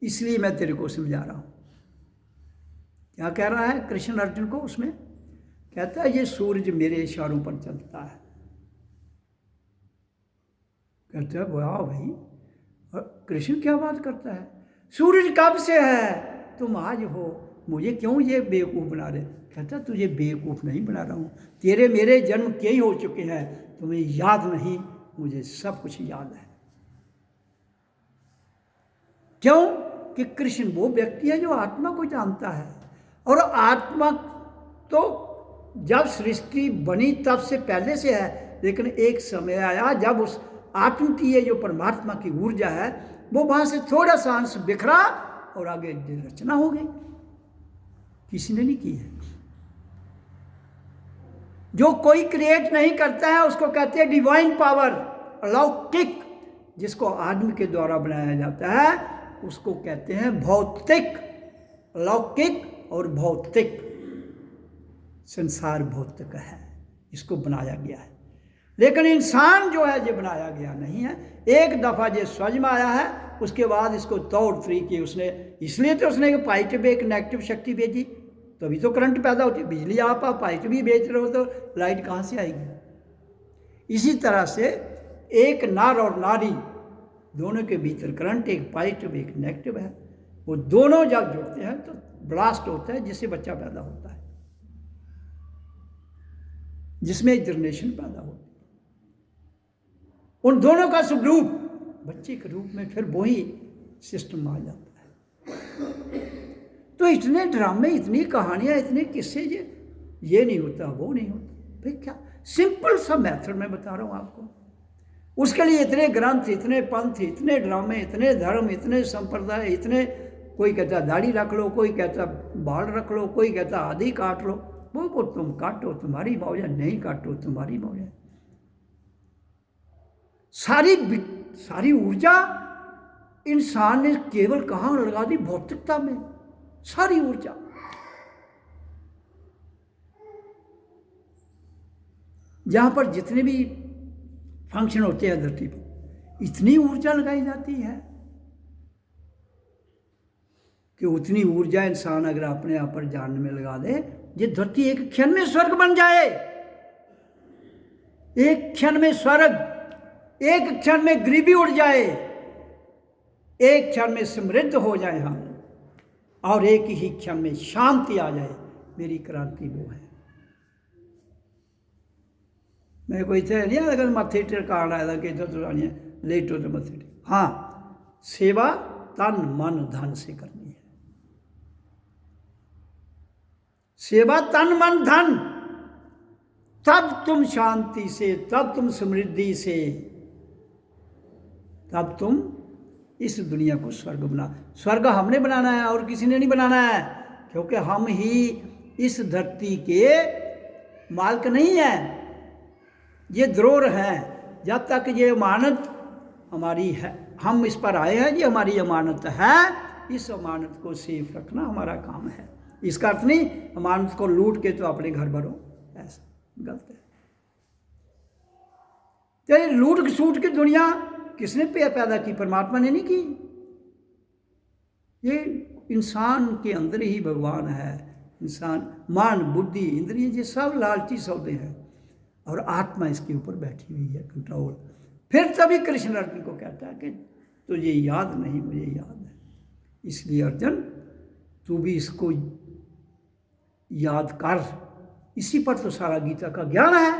इसलिए मैं तेरे को समझा रहा हूं। क्या कह रहा है कृष्ण अर्जुन को? उसमें कहता है ये सूरज मेरे इशारों पर चलता है। कहते हैं वाह भाई, और कृष्ण क्या बात करता है? सूरज कब से है? तुम आज हो, मुझे क्यों ये बेवकूफ़ बना रहे? कहता तुझे बेवकूफ़ नहीं बना रहा हूँ, तेरे मेरे जन्म कई हो चुके हैं, तुम्हें याद नहीं, मुझे सब कुछ याद है। क्यों? कि कृष्ण वो व्यक्ति है जो आत्मा को जानता है, और आत्मा तो जब सृष्टि बनी तब से पहले से है, लेकिन एक समय आया जब उस आत्मतीय जो परमात्मा की ऊर्जा है वो वहां से थोड़ा सा अंश बिखरा और आगे रचना हो गई। किसी ने नहीं की है। जो कोई क्रिएट नहीं करता है उसको कहते हैं डिवाइन पावर, अलौकिक। जिसको आदमी के द्वारा बनाया जाता है उसको कहते हैं भौतिक। अलौकिक और भौतिक, संसार भौतिक है, इसको बनाया गया है। लेकिन इंसान जो है ये बनाया गया नहीं है। एक दफ़ा ये समझ में आया है, उसके बाद इसको तौर तरीके उसने, इसलिए तो उसने पॉजिटिव एक नेगेटिव शक्ति भेजी, तभी तो करंट पैदा होती है। बिजली आप पॉजिटिव भी भेज रहे हो तो लाइट कहाँ से आएगी? इसी तरह से एक नर और नारी दोनों के भीतर करंट, एक पॉजिटिव एक नेगेटिव है। वो दोनों जब जुड़ते हैं तो ब्लास्ट होता है, जिससे बच्चा पैदा होता है, जिसमें जनरेशन पैदा होती है। उन दोनों का स्वरूप बच्चे के रूप में फिर वही सिस्टम आ जाता है। तो इतने ड्रामे, इतनी कहानियां, इतने किस्से, ये नहीं होता, वो नहीं होता। फिर क्या सिंपल सा मेथड मैं बता रहा हूँ आपको। उसके लिए इतने ग्रंथ, इतने पंथ, इतने ड्रामे, इतने धर्म, इतने संप्रदाय, इतने, कोई कहता दाढ़ी रख लो, कोई कहता बाल रख लो, कोई कहता आदि काट लो। वो तुम काटो, तुम्हारी मौज है, नहीं काटो तुम्हारी मौज है। सारी ऊर्जा इंसान ने केवल कहाँ लगा दी? भौतिकता में। सारी ऊर्जा, जहां पर जितने भी फंक्शन होते हैं धरती पर, इतनी ऊर्जा लगाई जाती है कि उतनी ऊर्जा इंसान अगर अपने आप पर जानने में लगा दे, ये धरती एक क्षण में स्वर्ग बन जाए। एक क्षण में स्वर्ग, एक क्षण में गरीबी उड़ जाए, एक क्षण में समृद्ध हो जाए हम, और एक ही क्षण में शांति आ जाए। मेरी क्रांति वो है। मैं कोई थे नहीं अगर मथे टिकाना है कि तो लेटो तो मथे। हाँ, सेवा तन मन धन से करनी है। सेवा तन मन धन, तब तुम शांति से, तब तुम समृद्धि से, तब तुम इस दुनिया को स्वर्ग बना। स्वर्ग हमने बनाना है और किसी ने नहीं बनाना है, क्योंकि हम ही इस धरती के मालिक नहीं हैं। ये द्रोह है। जब तक ये अमानत हमारी है, हम इस पर आए हैं, ये हमारी अमानत है। इस अमानत को सेफ रखना हमारा काम है। इसका अर्थ नहीं अमानत को लूट के तो अपने घर भरो, ऐसा गलत है। तो ये लूट सूट की दुनिया किसने पैदा की? परमात्मा ने नहीं की। ये इंसान के अंदर ही भगवान है। इंसान, मन, बुद्धि, इंद्रिय, ये सब लालची सौदे हैं, और आत्मा इसके ऊपर बैठी हुई है, कंट्रोल। फिर तभी कृष्ण अर्जुन को कहता है कि तुझे याद नहीं, मुझे याद है। इसलिए अर्जुन तू भी इसको याद कर। इसी पर तो सारा गीता का ज्ञान है।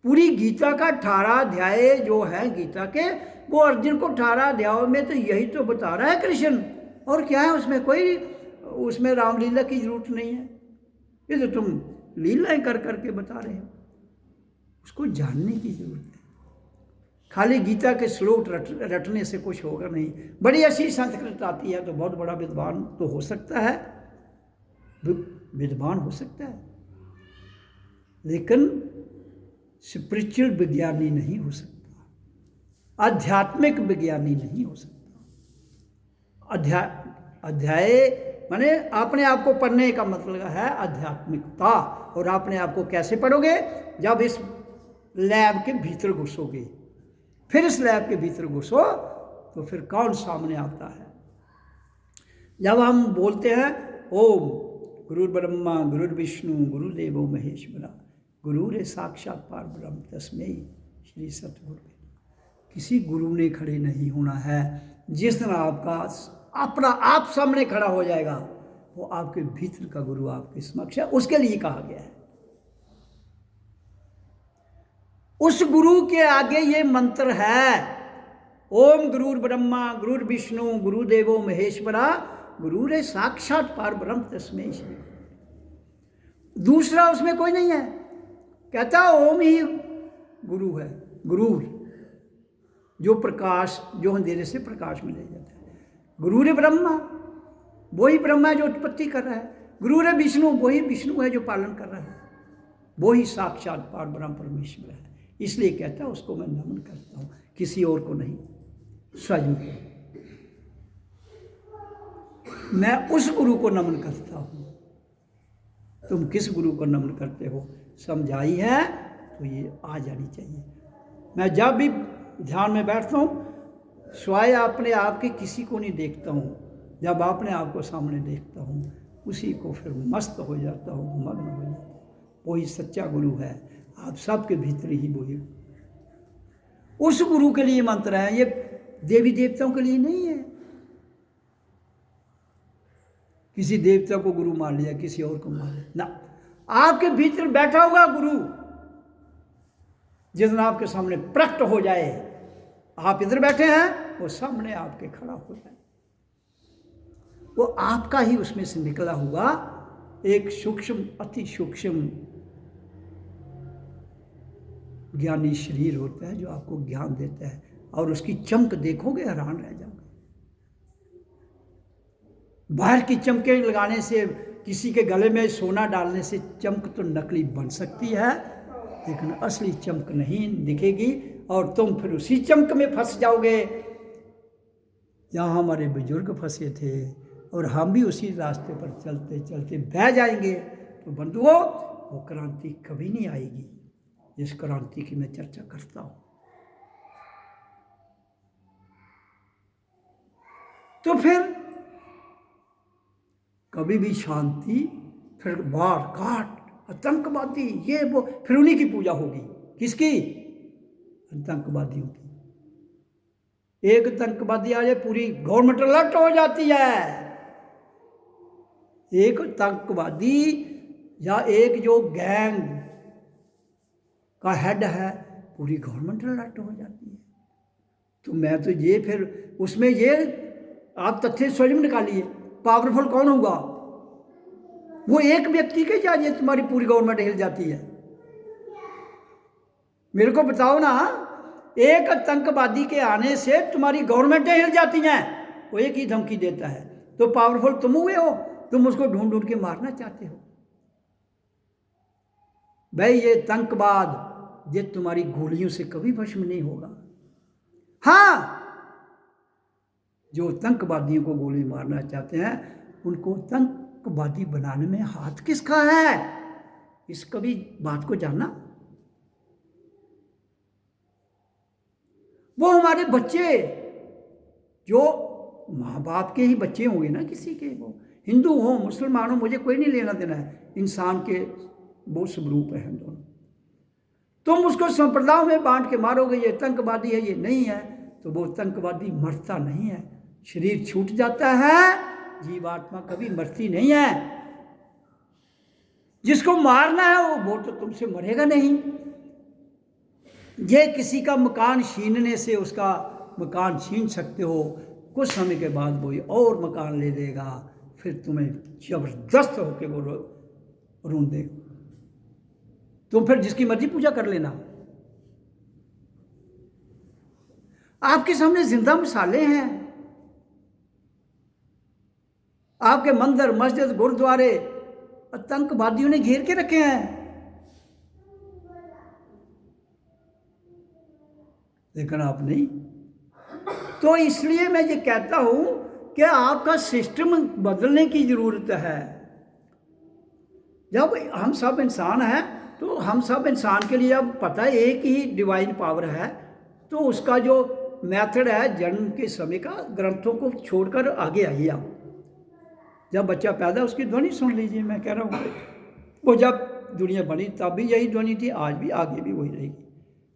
पूरी गीता का 18 अध्याय जो है गीता के, वो अर्जुन को 18 अध्यायों में तो यही तो बता रहा है कृष्ण। और क्या है उसमें? कोई उसमें रामलीला की जरूरत नहीं है। ये तो तुम लीलाएं कर करके बता रहे हो। उसको जानने की जरूरत है। खाली गीता के श्लोक रटने से कुछ होगा नहीं। बड़ी ऐसी संस्कृत आती है तो बहुत बड़ा विद्वान तो हो सकता है, विद्वान हो सकता है, लेकिन स्पिरिचुअल विज्ञानी नहीं हो सकता, आध्यात्मिक विज्ञानी नहीं हो सकता। अध्याय माने अपने आप को पढ़ने का मतलब है आध्यात्मिकता। और अपने आप को कैसे पढ़ोगे? जब इस लैब के भीतर घुसोगे। फिर इस लैब के भीतर घुसो तो फिर कौन सामने आता है? जब हम बोलते हैं ओम गुरुर्ब्रह्मा गुरुर्विष्णु गुरुदेवो महेश्वरा गुरुरे साक्षात परब्रह्म तस्मै श्री सतगुरु। किसी गुरु ने खड़े नहीं होना है। जिस दिन आपका अपना आप सामने खड़ा हो जाएगा, वो आपके भीतर का गुरु आपके समक्ष है, उसके लिए कहा गया है। उस गुरु के आगे ये मंत्र है, ओम गुरुर ब्रह्मा गुरुर विष्णु गुरुदेवो महेश्वरा गुरुरे साक्षात पार ब्रह्म तस्मै श्री। दूसरा उसमें कोई नहीं है। कहता ओम ही गुरु है, गुरूर जो प्रकाश, जो अंधेरे से प्रकाश में ले जाता है। गुरुरे ब्रह्मा, वही ब्रह्मा है जो उत्पत्ति कर रहा है। गुरुरे विष्णु, वही विष्णु है जो पालन कर रहा है। वही साक्षात पार ब्रह्म परमेश्वर है। इसलिए कहता है उसको मैं नमन करता हूँ, किसी और को नहीं, स्वयं को। मैं उस गुरु को नमन करता हूँ। तुम किस गुरु को नमन करते हो समझाई है तो ये आ जानी चाहिए। मैं जब भी ध्यान में बैठता हूँ स्वाय अपने आप के किसी को नहीं देखता हूँ। जब अपने आप को सामने देखता हूँ उसी को फिर मस्त हो जाता हूँ, मग्न हो जाता हूँ। वही सच्चा गुरु है, आप सबके भीतर ही वही। उस गुरु के लिए मंत्र है, ये देवी देवताओं के लिए नहीं है। किसी देवता को गुरु मान लिया, किसी और को मान लिया ना, आपके भीतर बैठा हुआ गुरु जिस दिन आपके सामने प्रकट हो जाए, आप इधर बैठे हैं वो सामने आपके खड़ा हो जाए, वो आपका ही उसमें से निकला हुआ एक सूक्ष्म, अति सूक्ष्म ज्ञानी शरीर होता है जो आपको ज्ञान देता है। और उसकी चमक देखोगे हैरान रह जाओगे। बाहर की चमके लगाने से, किसी के गले में सोना डालने से चमक तो नकली बन सकती है, लेकिन असली चमक नहीं दिखेगी और तुम फिर उसी चमक में फंस जाओगे जहाँ हमारे बुजुर्ग फंसे थे, और हम भी उसी रास्ते पर चलते चलते बह जाएंगे। तो बंधुओं, वो क्रांति कभी नहीं आएगी जिस क्रांति की मैं चर्चा करता हूँ। तो फिर कभी भी शांति, फिर वार काट, आतंकवादी, ये वो, फिर उन्हीं की पूजा होगी। किसकी? आतंकवादियों की। एक आतंकवादी आ जाए पूरी गवर्नमेंट अलर्ट हो जाती है। एक आतंकवादी या एक जो गैंग का हेड है, पूरी गवर्नमेंट अलर्ट हो जाती है। तो मैं तो ये फिर उसमें ये आप तथ्य स्वयं निकालिए, पावरफुल कौन होगा? वो एक व्यक्ति के जाए तुम्हारी पूरी गवर्नमेंट हिल जाती है? मेरे को बताओ ना, एक आतंकवादी के आने से तुम्हारी गवर्नमेंटें हिल जाती हैं, वो एक ही धमकी देता है। तो पावरफुल तुम हुए हो, तुम उसको ढूंढ ढूंढ के मारना चाहते हो। भाई ये आतंकवाद ये तुम्हारी गोलियों से कभी भस्म नहीं होगा। हाँ, जो आतंकवादियों को गोली मारना चाहते हैं उनको आतंकवादी बनाने में हाथ किसका है, इस कभी बात को जानना। वो हमारे बच्चे जो माँ बाप के ही बच्चे होंगे ना, किसी के, वो हिंदू हो मुसलमान हो, मुझे कोई नहीं लेना देना है, इंसान के वो स्वरूप है हम दोनों। तुम उसको संप्रदायों में बांट के मारोगे, ये आतंकवादी है, ये नहीं है, तो वो आतंकवादी मरता नहीं है, शरीर छूट जाता है। जीवात्मा कभी मरती नहीं है। जिसको मारना है वो तो तुमसे मरेगा नहीं। ये किसी का मकान छीनने से उसका मकान छीन सकते हो, कुछ समय के बाद वो और मकान ले लेगा, फिर तुम्हें जबरदस्त होके वो रोंदेगा। तुम फिर जिसकी मर्जी पूजा कर लेना। आपके सामने जिंदा मिसालें हैं। आपके मंदिर, मस्जिद, गुरुद्वारे आतंकवादियों ने घेर के रखे हैं, लेकिन आप नहीं। तो इसलिए मैं ये कहता हूं कि आपका सिस्टम बदलने की जरूरत है। जब हम सब इंसान हैं तो हम सब इंसान के लिए अब पता है एक ही डिवाइन पावर है, तो उसका जो मेथड है जन्म के समय का, ग्रंथों को छोड़कर आगे आइए आप। जब बच्चा पैदा उसकी ध्वनि सुन लीजिए। मैं कह रहा हूँ वो जब दुनिया बनी तब भी यही ध्वनि थी, आज भी आगे भी वही रहेगी।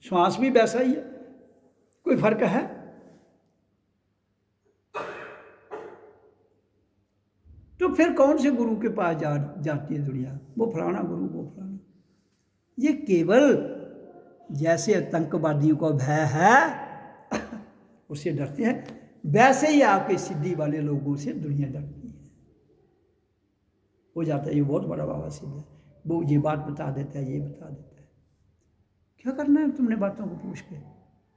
श्वास भी वैसा ही है, कोई फर्क है? फिर कौन से गुरु के पास जाती है दुनिया? वो फलाना गुरु, वो फलाना। ये केवल जैसे आतंकवादियों को भय है उससे डरते हैं, वैसे ही आपके सिद्धि वाले लोगों से दुनिया डरती है। हो जाता है ये बहुत बड़ा बाबा सिद्ध है, वो ये बात बता देता है, ये बता देता है। क्या करना है तुमने बातों को पूछ के?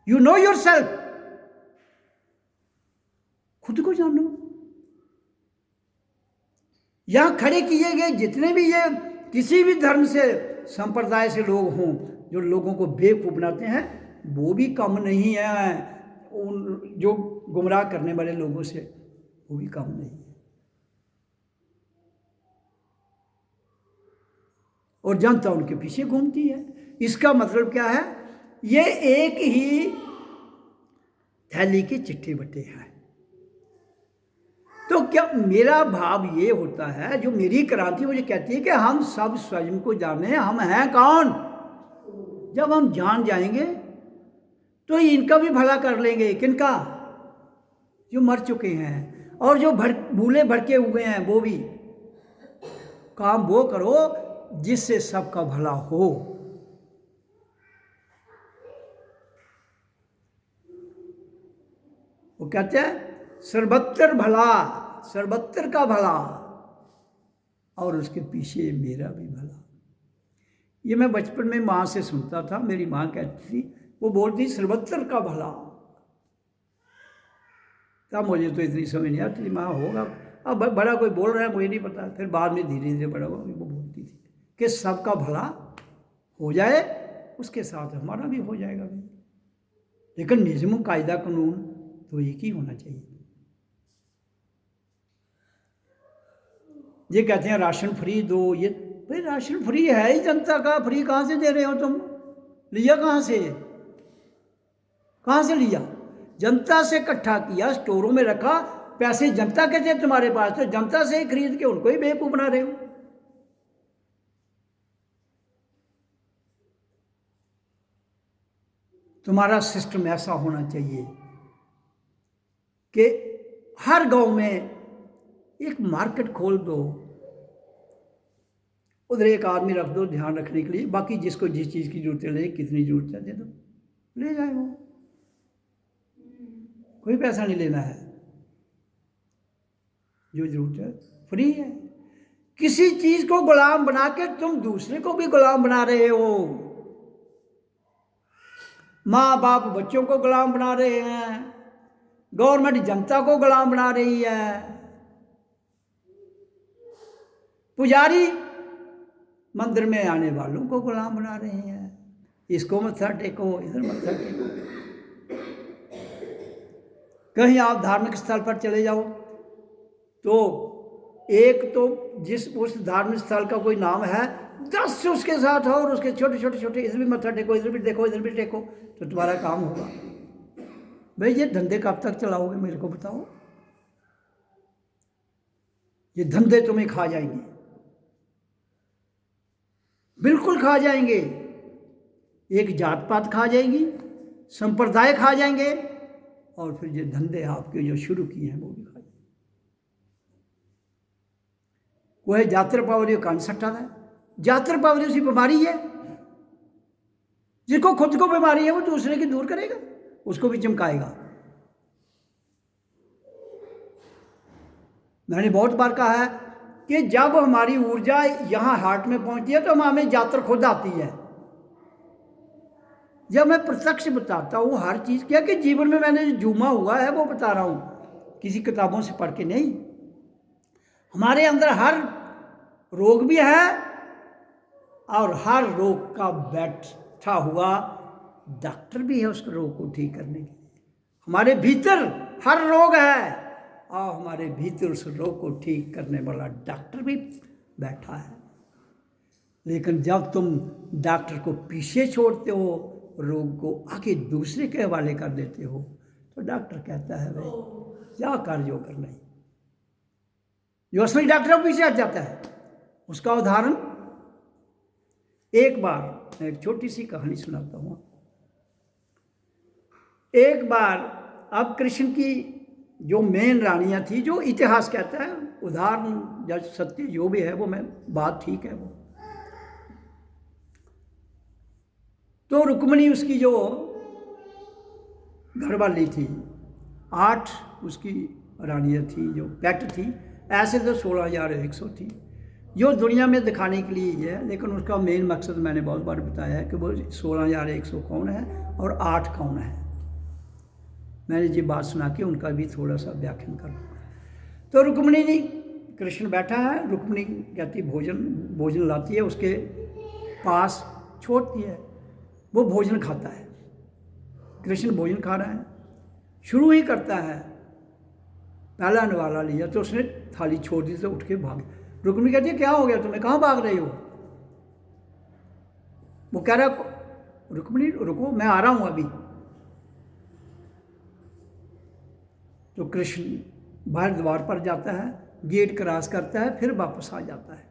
यू नो योर सेल्फ, खुद को जानो। यहां खड़े किए गए जितने भी ये किसी भी धर्म से संप्रदाय से लोग हों जो लोगों को बेवकूफ बनाते हैं, वो भी कम नहीं है उन जो गुमराह करने वाले लोगों से, वो भी कम नहीं है। और जनता उनके पीछे घूमती है। इसका मतलब क्या है? ये एक ही थैली के चिट्ठे बट्टे हैं। तो क्या मेरा भाव ये होता है, जो मेरी क्रांति मुझे कहती है कि हम सब स्वयं को जाने, हम हैं कौन। जब हम जान जाएंगे तो इनका भी भला कर लेंगे। किनका? जो मर चुके हैं, और जो भूले भड़के हुए हैं वो भी। काम वो करो जिससे सबका भला हो। वो कहते हैं सर्वत्र भला, सर्वत्र का भला, और उसके पीछे मेरा भी भला। ये मैं बचपन में माँ से सुनता था। मेरी माँ कहती थी, वो बोलती सर्वत्र का भला। तब मुझे तो इतनी समझ नहीं आती, माँ होगा अब बड़ा कोई बोल रहा है मुझे नहीं पता। फिर बाद में धीरे धीरे बड़ा हुआ, वो बोलती थी कि सबका भला हो जाए, उसके साथ हमारा भी हो जाएगा। लेकिन निज़्म कायदा कानून तो एक ही होना चाहिए। ये कहते हैं राशन फ्री दो, ये भाई राशन फ्री है ही जनता का, फ्री कहाँ से दे रहे हो तुम? लिया कहाँ से? कहाँ से लिया? जनता से इकट्ठा किया, स्टोरों में रखा, पैसे जनता के थे तुम्हारे पास, तो जनता से ही खरीद के उनको ही बेवकूफ बना रहे हो। तुम्हारा सिस्टम ऐसा होना चाहिए कि हर गांव में एक मार्केट खोल दो, उधर एक आदमी रख दो ध्यान रखने के लिए, बाकी जिसको जिस चीज़ की जरूरत है, कितनी जरूरत है दे दो, ले जाए वो, कोई पैसा नहीं लेना है। जो जरूरत है फ्री है। किसी चीज को गुलाम बना के तुम दूसरे को भी गुलाम बना रहे हो। माँ बाप बच्चों को गुलाम बना रहे हैं, गवर्नमेंट जनता को गुलाम बना रही है, पुजारी मंदिर में आने वालों को गुलाम बना रहे हैं। इसको मत्था टेको, इधर मत्था टेको। कहीं आप धार्मिक स्थल पर चले जाओ तो एक तो जिस उस धार्मिक स्थल का कोई नाम है, 10 उसके साथ हो, और उसके छोटे छोटे छोटे, इधर भी मत्था टेको, इधर भी देखो, इधर भी टेको, तो तुम्हारा काम होगा। भाई ये धंधे कब तक चलाओगे मेरे को बताओ? ये धंधे तुम्हें खा जाएंगे, बिल्कुल खा जाएंगे। एक जात पात खा जाएगी, संप्रदाय खा जाएंगे, और फिर ये धंधे आपके जो शुरू किए हैं वो भी खा जाएंगे। वह जात्र पावरी कान सकता है। जात्र पावरी उसी बीमारी है, जिसको खुद को बीमारी है वो दूसरे की दूर करेगा, उसको भी चमकाएगा। मैंने बहुत बार कहा है कि जब हमारी ऊर्जा यहाँ हार्ट में पहुंचती है तो हमें जात्र खुद आती है। जब मैं प्रत्यक्ष बताता हूँ हर चीज़, क्या कि जीवन में मैंने जो जूमा हुआ है वो बता रहा हूँ, किसी किताबों से पढ़ के नहीं। हमारे अंदर हर रोग भी है, और हर रोग का बैठा हुआ डॉक्टर भी है उस रोग को ठीक करने के लिए। हमारे भीतर हर रोग है, और हमारे भीतर उस रोग को ठीक करने वाला डॉक्टर भी बैठा है। लेकिन जब तुम डॉक्टर को पीछे छोड़ते हो, रोग को आगे दूसरे के हवाले कर देते हो, तो डॉक्टर कहता है भाई क्या कर जो करना है। जो असली डॉक्टर पीछे हट जाता है। उसका उदाहरण एक बार मैं एक छोटी सी कहानी सुनाता हूँ। एक बार अब कृष्ण की जो मेन रानियां थी, जो इतिहास कहता है, उदाहरण या सत्य जो भी है वो, मैं बात ठीक है वो। तो रुक्मिणी उसकी जो घरवाली थी, 8 उसकी रानियां थी जो पेट थी, ऐसे तो 16,100 थी, जो दुनिया में दिखाने के लिए ही है, लेकिन उसका मेन मकसद मैंने बहुत बार बताया है कि वो 16,100 कौन है और 8 कौन है। मैंने ये बात सुना के उनका भी थोड़ा सा व्याख्यान कर दूँगा। तो रुक्मिणी जी, कृष्ण बैठा है, रुक्मिणी कहती भोजन लाती है, उसके पास छोड़ती है, वो भोजन खाता है। कृष्ण भोजन खा रहा है, शुरू ही करता है, पहला निवाला लिया तो उसने थाली छोड़ दी तो उठ के भाग। रुक्मिणी कहती है क्या हो गया तुम्हें, कहाँ भाग रही हो? वो कह रहा रुक्मिणी रुको, मैं आ रहा हूं अभी। तो कृष्ण बाहर द्वार पर जाता है, गेट क्रॉस करता है, फिर वापस आ जाता है,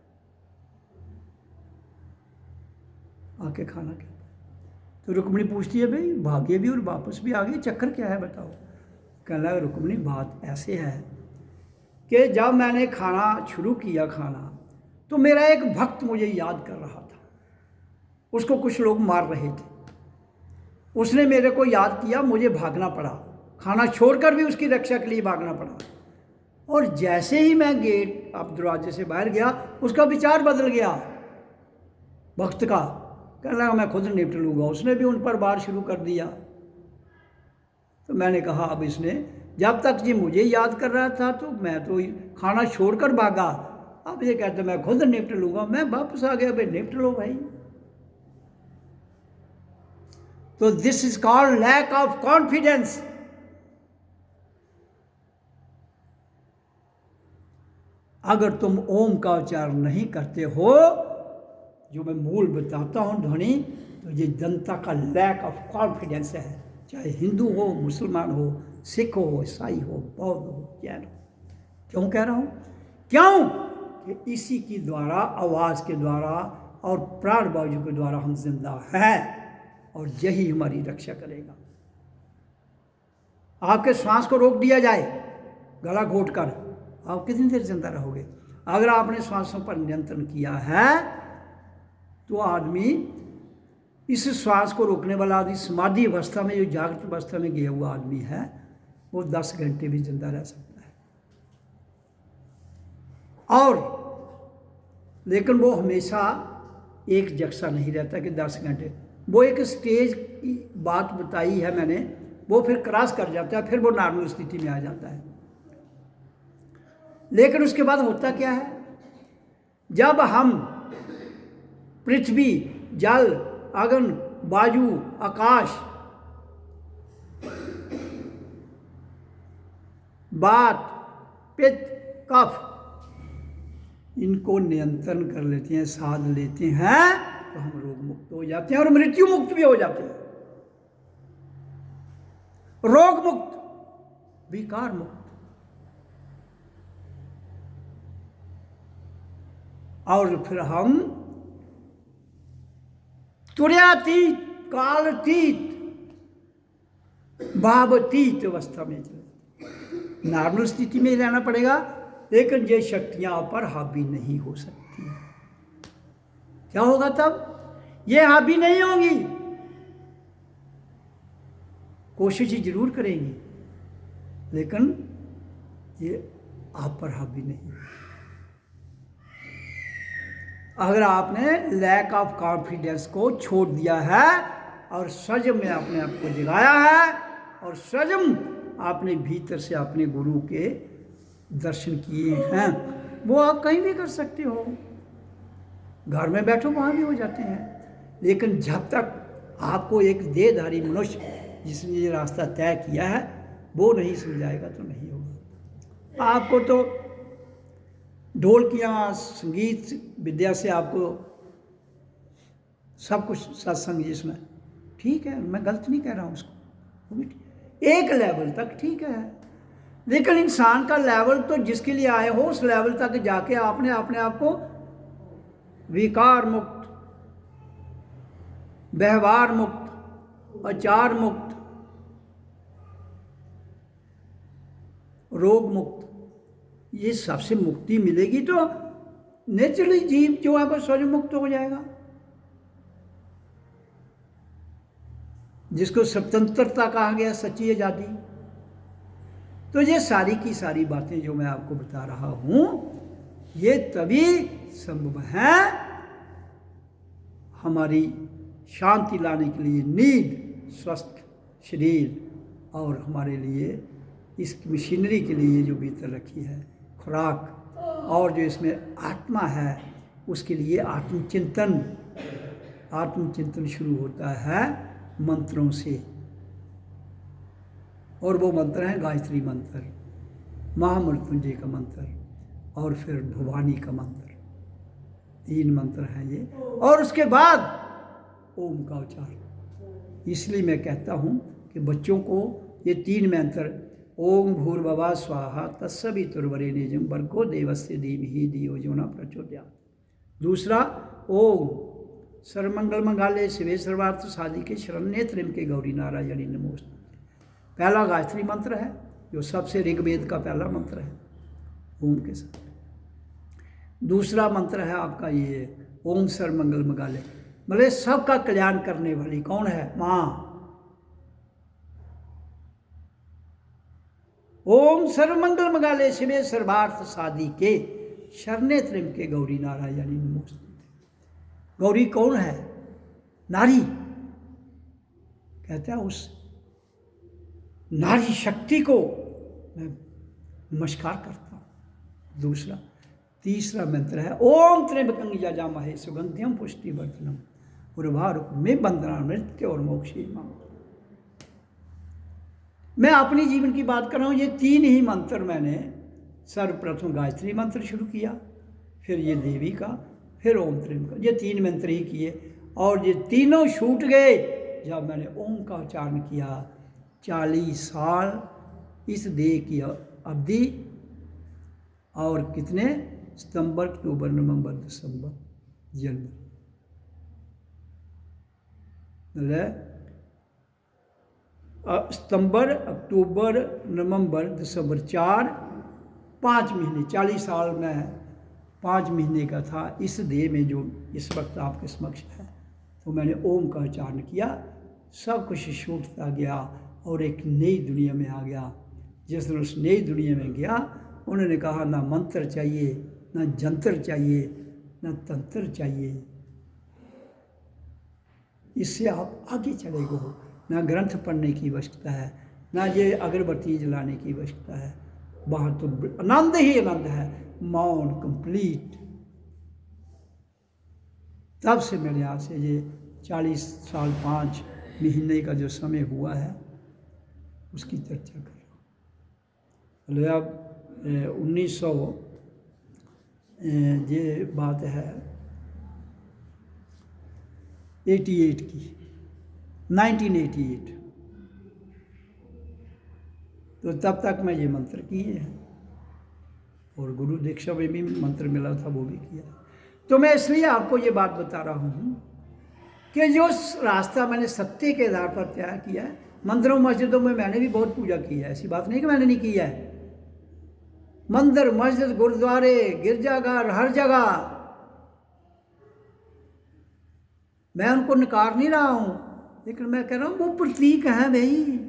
आके खाना खाता है। तो रुक्मिणी पूछती है भाई भागे भी और वापस भी आ गए, चक्कर क्या है बताओ? कहने लगा रुक्मिणी बात ऐसे है कि जब मैंने खाना शुरू किया खाना, तो मेरा एक भक्त मुझे याद कर रहा था, उसको कुछ लोग मार रहे थे, उसने मेरे को याद किया, मुझे भागना पड़ा, खाना छोड़कर भी उसकी रक्षा के लिए भागना पड़ा। और जैसे ही मैं गेट अब दरवाजे से बाहर गया, उसका विचार बदल गया भक्त का, कहने लगा मैं खुद निपट लूँगा। उसने भी उन पर वार शुरू कर दिया। तो मैंने कहा अब इसने जब तक ये मुझे याद कर रहा था तो मैं तो खाना छोड़कर भागा, अब ये कहते मैं खुद निपट लूँगा, मैं वापस आ गया, भाई निपट लो भाई। तो this is called lack of confidence. अगर तुम ओम का उच्चारण नहीं करते हो, जो मैं मूल बताता हूं ध्वनि, तो ये जनता का लैक ऑफ कॉन्फिडेंस है, चाहे हिंदू हो, मुसलमान हो, सिख हो, ईसाई हो, बौद्ध हो, जैन हो। क्यों कह रहा हूं? क्यों कि इसी के द्वारा, आवाज़ के द्वारा और प्राण वायु के द्वारा हम जिंदा हैं, और यही हमारी रक्षा करेगा। आपके श्वास को रोक दिया जाए गला घोट कर, आप कितनी देर जिंदा रहोगे? अगर आपने श्वासों पर नियंत्रण किया है तो आदमी, इस श्वास को रोकने वाला आदमी समाधि अवस्था में, जो जागृत अवस्था में गया हुआ आदमी है, वो 10 घंटे भी जिंदा रह सकता है। और लेकिन वो हमेशा एक जैसा नहीं रहता कि 10 घंटे, वो एक स्टेज की बात बताई है मैंने, वो फिर क्रॉस कर जाता है, फिर वो नॉर्मल स्थिति में आ जाता है। लेकिन उसके बाद होता क्या है, जब हम पृथ्वी, जल, अग्नि, वायु, आकाश, वात, पित्त, कफ, इनको नियंत्रण कर लेते हैं, साध लेते हैं, तो हम रोग मुक्त हो जाते हैं और मृत्यु मुक्त भी हो जाते हैं। रोग मुक्त, विकार मुक्त। और फिर हम तुर्यातीत, कालतीत, भावतीत अवस्था में चले। नॉर्मल स्थिति में रहना पड़ेगा, लेकिन ये शक्तियां पर हावी नहीं हो सकती। क्या होगा तब? ये हावी नहीं होंगी, कोशिश जरूर करेंगी, लेकिन ये आप पर हावी नहीं। अगर आपने लैक ऑफ कॉन्फिडेंस को छोड़ दिया है और सजम में अपने आप को जगाया है, और सजम आपने भीतर से अपने गुरु के दर्शन किए हैं, वो आप कहीं भी कर सकते हो, घर में बैठो वहाँ भी हो जाते हैं। लेकिन जब तक आपको एक देहधारी मनुष्य जिसने ये रास्ता तय किया है वो नहीं समझाएगा तो नहीं होगा। आपको तो ढोलकियाँ, संगीत विद्या से आपको सब कुछ, सत्संग जिसमें ठीक है, मैं गलत नहीं कह रहा हूँ उसको, वो भी एक लेवल तक ठीक है, लेकिन इंसान का लेवल तो जिसके लिए आए हो उस लेवल तक जाके आपने अपने आप को विकार मुक्त, व्यवहार मुक्त, आचार मुक्त, रोग मुक्त, ये सबसे मुक्ति मिलेगी तो नेचुरली जीव जो है वो स्वर्ग मुक्त हो जाएगा। जिसको स्वतंत्रता कहा गया, सच्ची आजादी। तो ये सारी की सारी बातें जो मैं आपको बता रहा हूं, ये तभी संभव है हमारी शांति लाने के लिए, नींद, स्वस्थ शरीर, और हमारे लिए इस मशीनरी के लिए जो भीतर रखी है खुराक, और जो इसमें आत्मा है उसके लिए आत्मचिंतन। आत्मचिंतन शुरू होता है मंत्रों से, और वो मंत्र हैं गायत्री मंत्र, महामृत्युंजय का मंत्र, और फिर भवानी का मंत्र। 3 मंत्र हैं ये, और उसके बाद ओम का उच्चारण। इसलिए मैं कहता हूँ कि बच्चों को ये 3 मंत्र, ओम भूर्भुवः स्वाहा तत्सवितुर्वरेण्यं भर्गो देवस्य धीमहि धियो यो नः प्रचोदयात्। दूसरा, ओम सर्वमंगल मंगाले शिवे सर्वार्थ साधिके शरण्ये त्र्यंबके गौरी नारायणी नमोस्तुते। पहला गायत्री मंत्र है जो सबसे ऋग्वेद का पहला मंत्र है ओम के साथ। दूसरा मंत्र है आपका ये ओम सर्वमंगल मंगाले, मतलब सबका कल्याण करने वाली कौन है? माँ। ओम सर्वमंगल मंगाले शिवे सर्वार्थ साधिके शरण्ये त्र्यंबके गौरी नारायणी नमोस्तुते। गौरी कौन है? नारी। कहता है उस नारी शक्ति को मैं नमस्कार करता हूँ। दूसरा, तीसरा मंत्र है ओम त्र्यंबकं यजामहे सुगंधिं पुष्टिवर्धनम् उर्वारुकमिव बन्धनान् मृत्योर्मोक्षीयमामृतम्। मैं अपनी जीवन की बात कर रहा हूँ। ये 3 ही मंत्र मैंने सर्वप्रथम गायत्री मंत्र शुरू किया, फिर ये देवी का, फिर ओम त्र्यंबक, ये 3 मंत्र ही किए, और ये तीनों छूट गए जब मैंने ओम का उच्चारण किया। 40 साल इस देह की अवधि, और कितने? सितंबर, अक्टूबर, नवंबर, दिसंबर, जनवरी, मतलब सितंबर, अक्टूबर, नवंबर, दिसंबर, 5 महीने, 40 साल में 5 महीने का था इस देह में जो इस वक्त आपके समक्ष है। तो मैंने ओम का उच्चारण किया, सब कुछ छूटता गया और एक नई दुनिया में आ गया। जिस दिन उस नई दुनिया में गया, उन्होंने कहा ना मंत्र चाहिए, ना जंतर चाहिए, ना तंत्र चाहिए, इससे आप आगे चले गो। ना ग्रंथ पढ़ने की आवश्यकता है, ना ये अगरबत्ती जलाने की आवश्यकता है। वहाँ तो आनंद ही आनंद है, मौन कंप्लीट। तब से मेरे यहाँ से ये 40 साल 5 महीने का जो समय हुआ है उसकी चर्चा कर रहा हूँ। अब 1900 ये बात है 88 की, 1988। तो तब तक मैं ये मंत्र किए हैं, और गुरु दीक्षा में भी मंत्र मिला था वो भी किया। तो मैं इसलिए आपको ये बात बता रहा हूँ कि जो रास्ता मैंने सत्य के आधार पर तैयार किया है, मंदिरों मस्जिदों में मैंने भी बहुत पूजा की है, ऐसी बात नहीं कि मैंने नहीं की है। मंदिर, मस्जिद, गुरुद्वारे, गिरजाघर, हर जगह मैं उनको नकार नहीं रहा हूँ, लेकिन मैं कह रहा हूँ वो प्रतीक हैं भाई,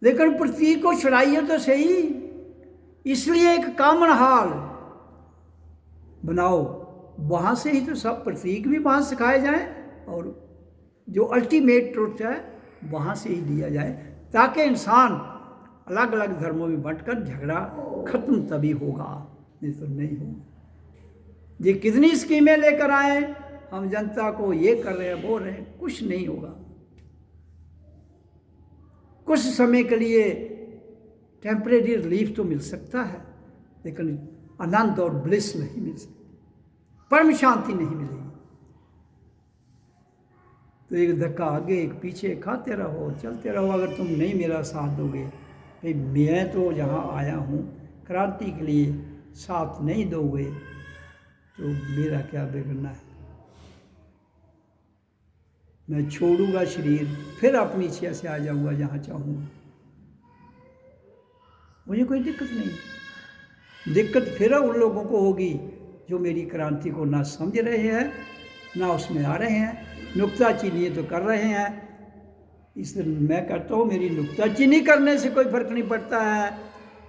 लेकिन प्रतीक को छुड़ाइए तो सही। इसलिए एक कॉमन हॉल बनाओ, वहाँ से ही तो सब प्रतीक भी वहाँ सिखाए जाएं, और जो अल्टीमेट ट्रुथ है वहाँ से ही दिया जाए, ताकि इंसान अलग अलग धर्मों में बंटकर झगड़ा खत्म तभी होगा, नहीं तो नहीं होगा। ये कितनी स्कीमें लेकर आए, हम जनता को ये कर रहे हैं, बोल रहे हैं, कुछ नहीं होगा। कुछ समय के लिए टेम्परेरी रिलीफ तो मिल सकता है, लेकिन आनंद और ब्लिस नहीं मिल सकती, परम शांति नहीं मिलेगी। तो एक धक्का आगे एक पीछे खाते रहो, चलते रहो। अगर तुम नहीं मेरा साथ दोगे, भाई मैं तो यहाँ आया हूँ क्रांति के लिए, साथ नहीं दोगे तो मेरा क्या बिगड़ना है। मैं छोड़ूंगा शरीर, फिर अपनी इच्छा से आ जाऊंगा जहाँ चाहूँगा। मुझे कोई दिक्कत नहीं। दिक्कत फिर उन लोगों को होगी जो मेरी क्रांति को ना समझ रहे हैं, ना उसमें आ रहे हैं, नुक्ताचीनी तो कर रहे हैं। इसलिए मैं कहता हूँ मेरी नुक्ताचीनी करने से कोई फर्क नहीं पड़ता है,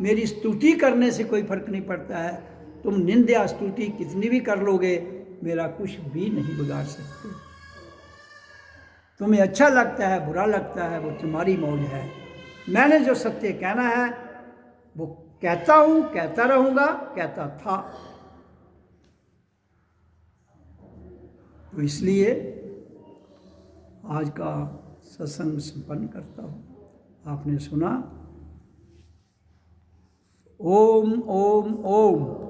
मेरी स्तुति करने से कोई फर्क नहीं पड़ता है। तुम निंदा स्तुति कितनी भी कर लोगे, मेरा कुछ भी नहीं बिगाड़ सकते। तुम्हें अच्छा लगता है बुरा लगता है वो तुम्हारी मौज है। मैंने जो सत्य कहना है वो कहता हूँ, कहता रहूँगा, कहता था। तो इसलिए आज का सत्संग संपन्न करता हूँ। आपने सुना। ओम ओम ओम।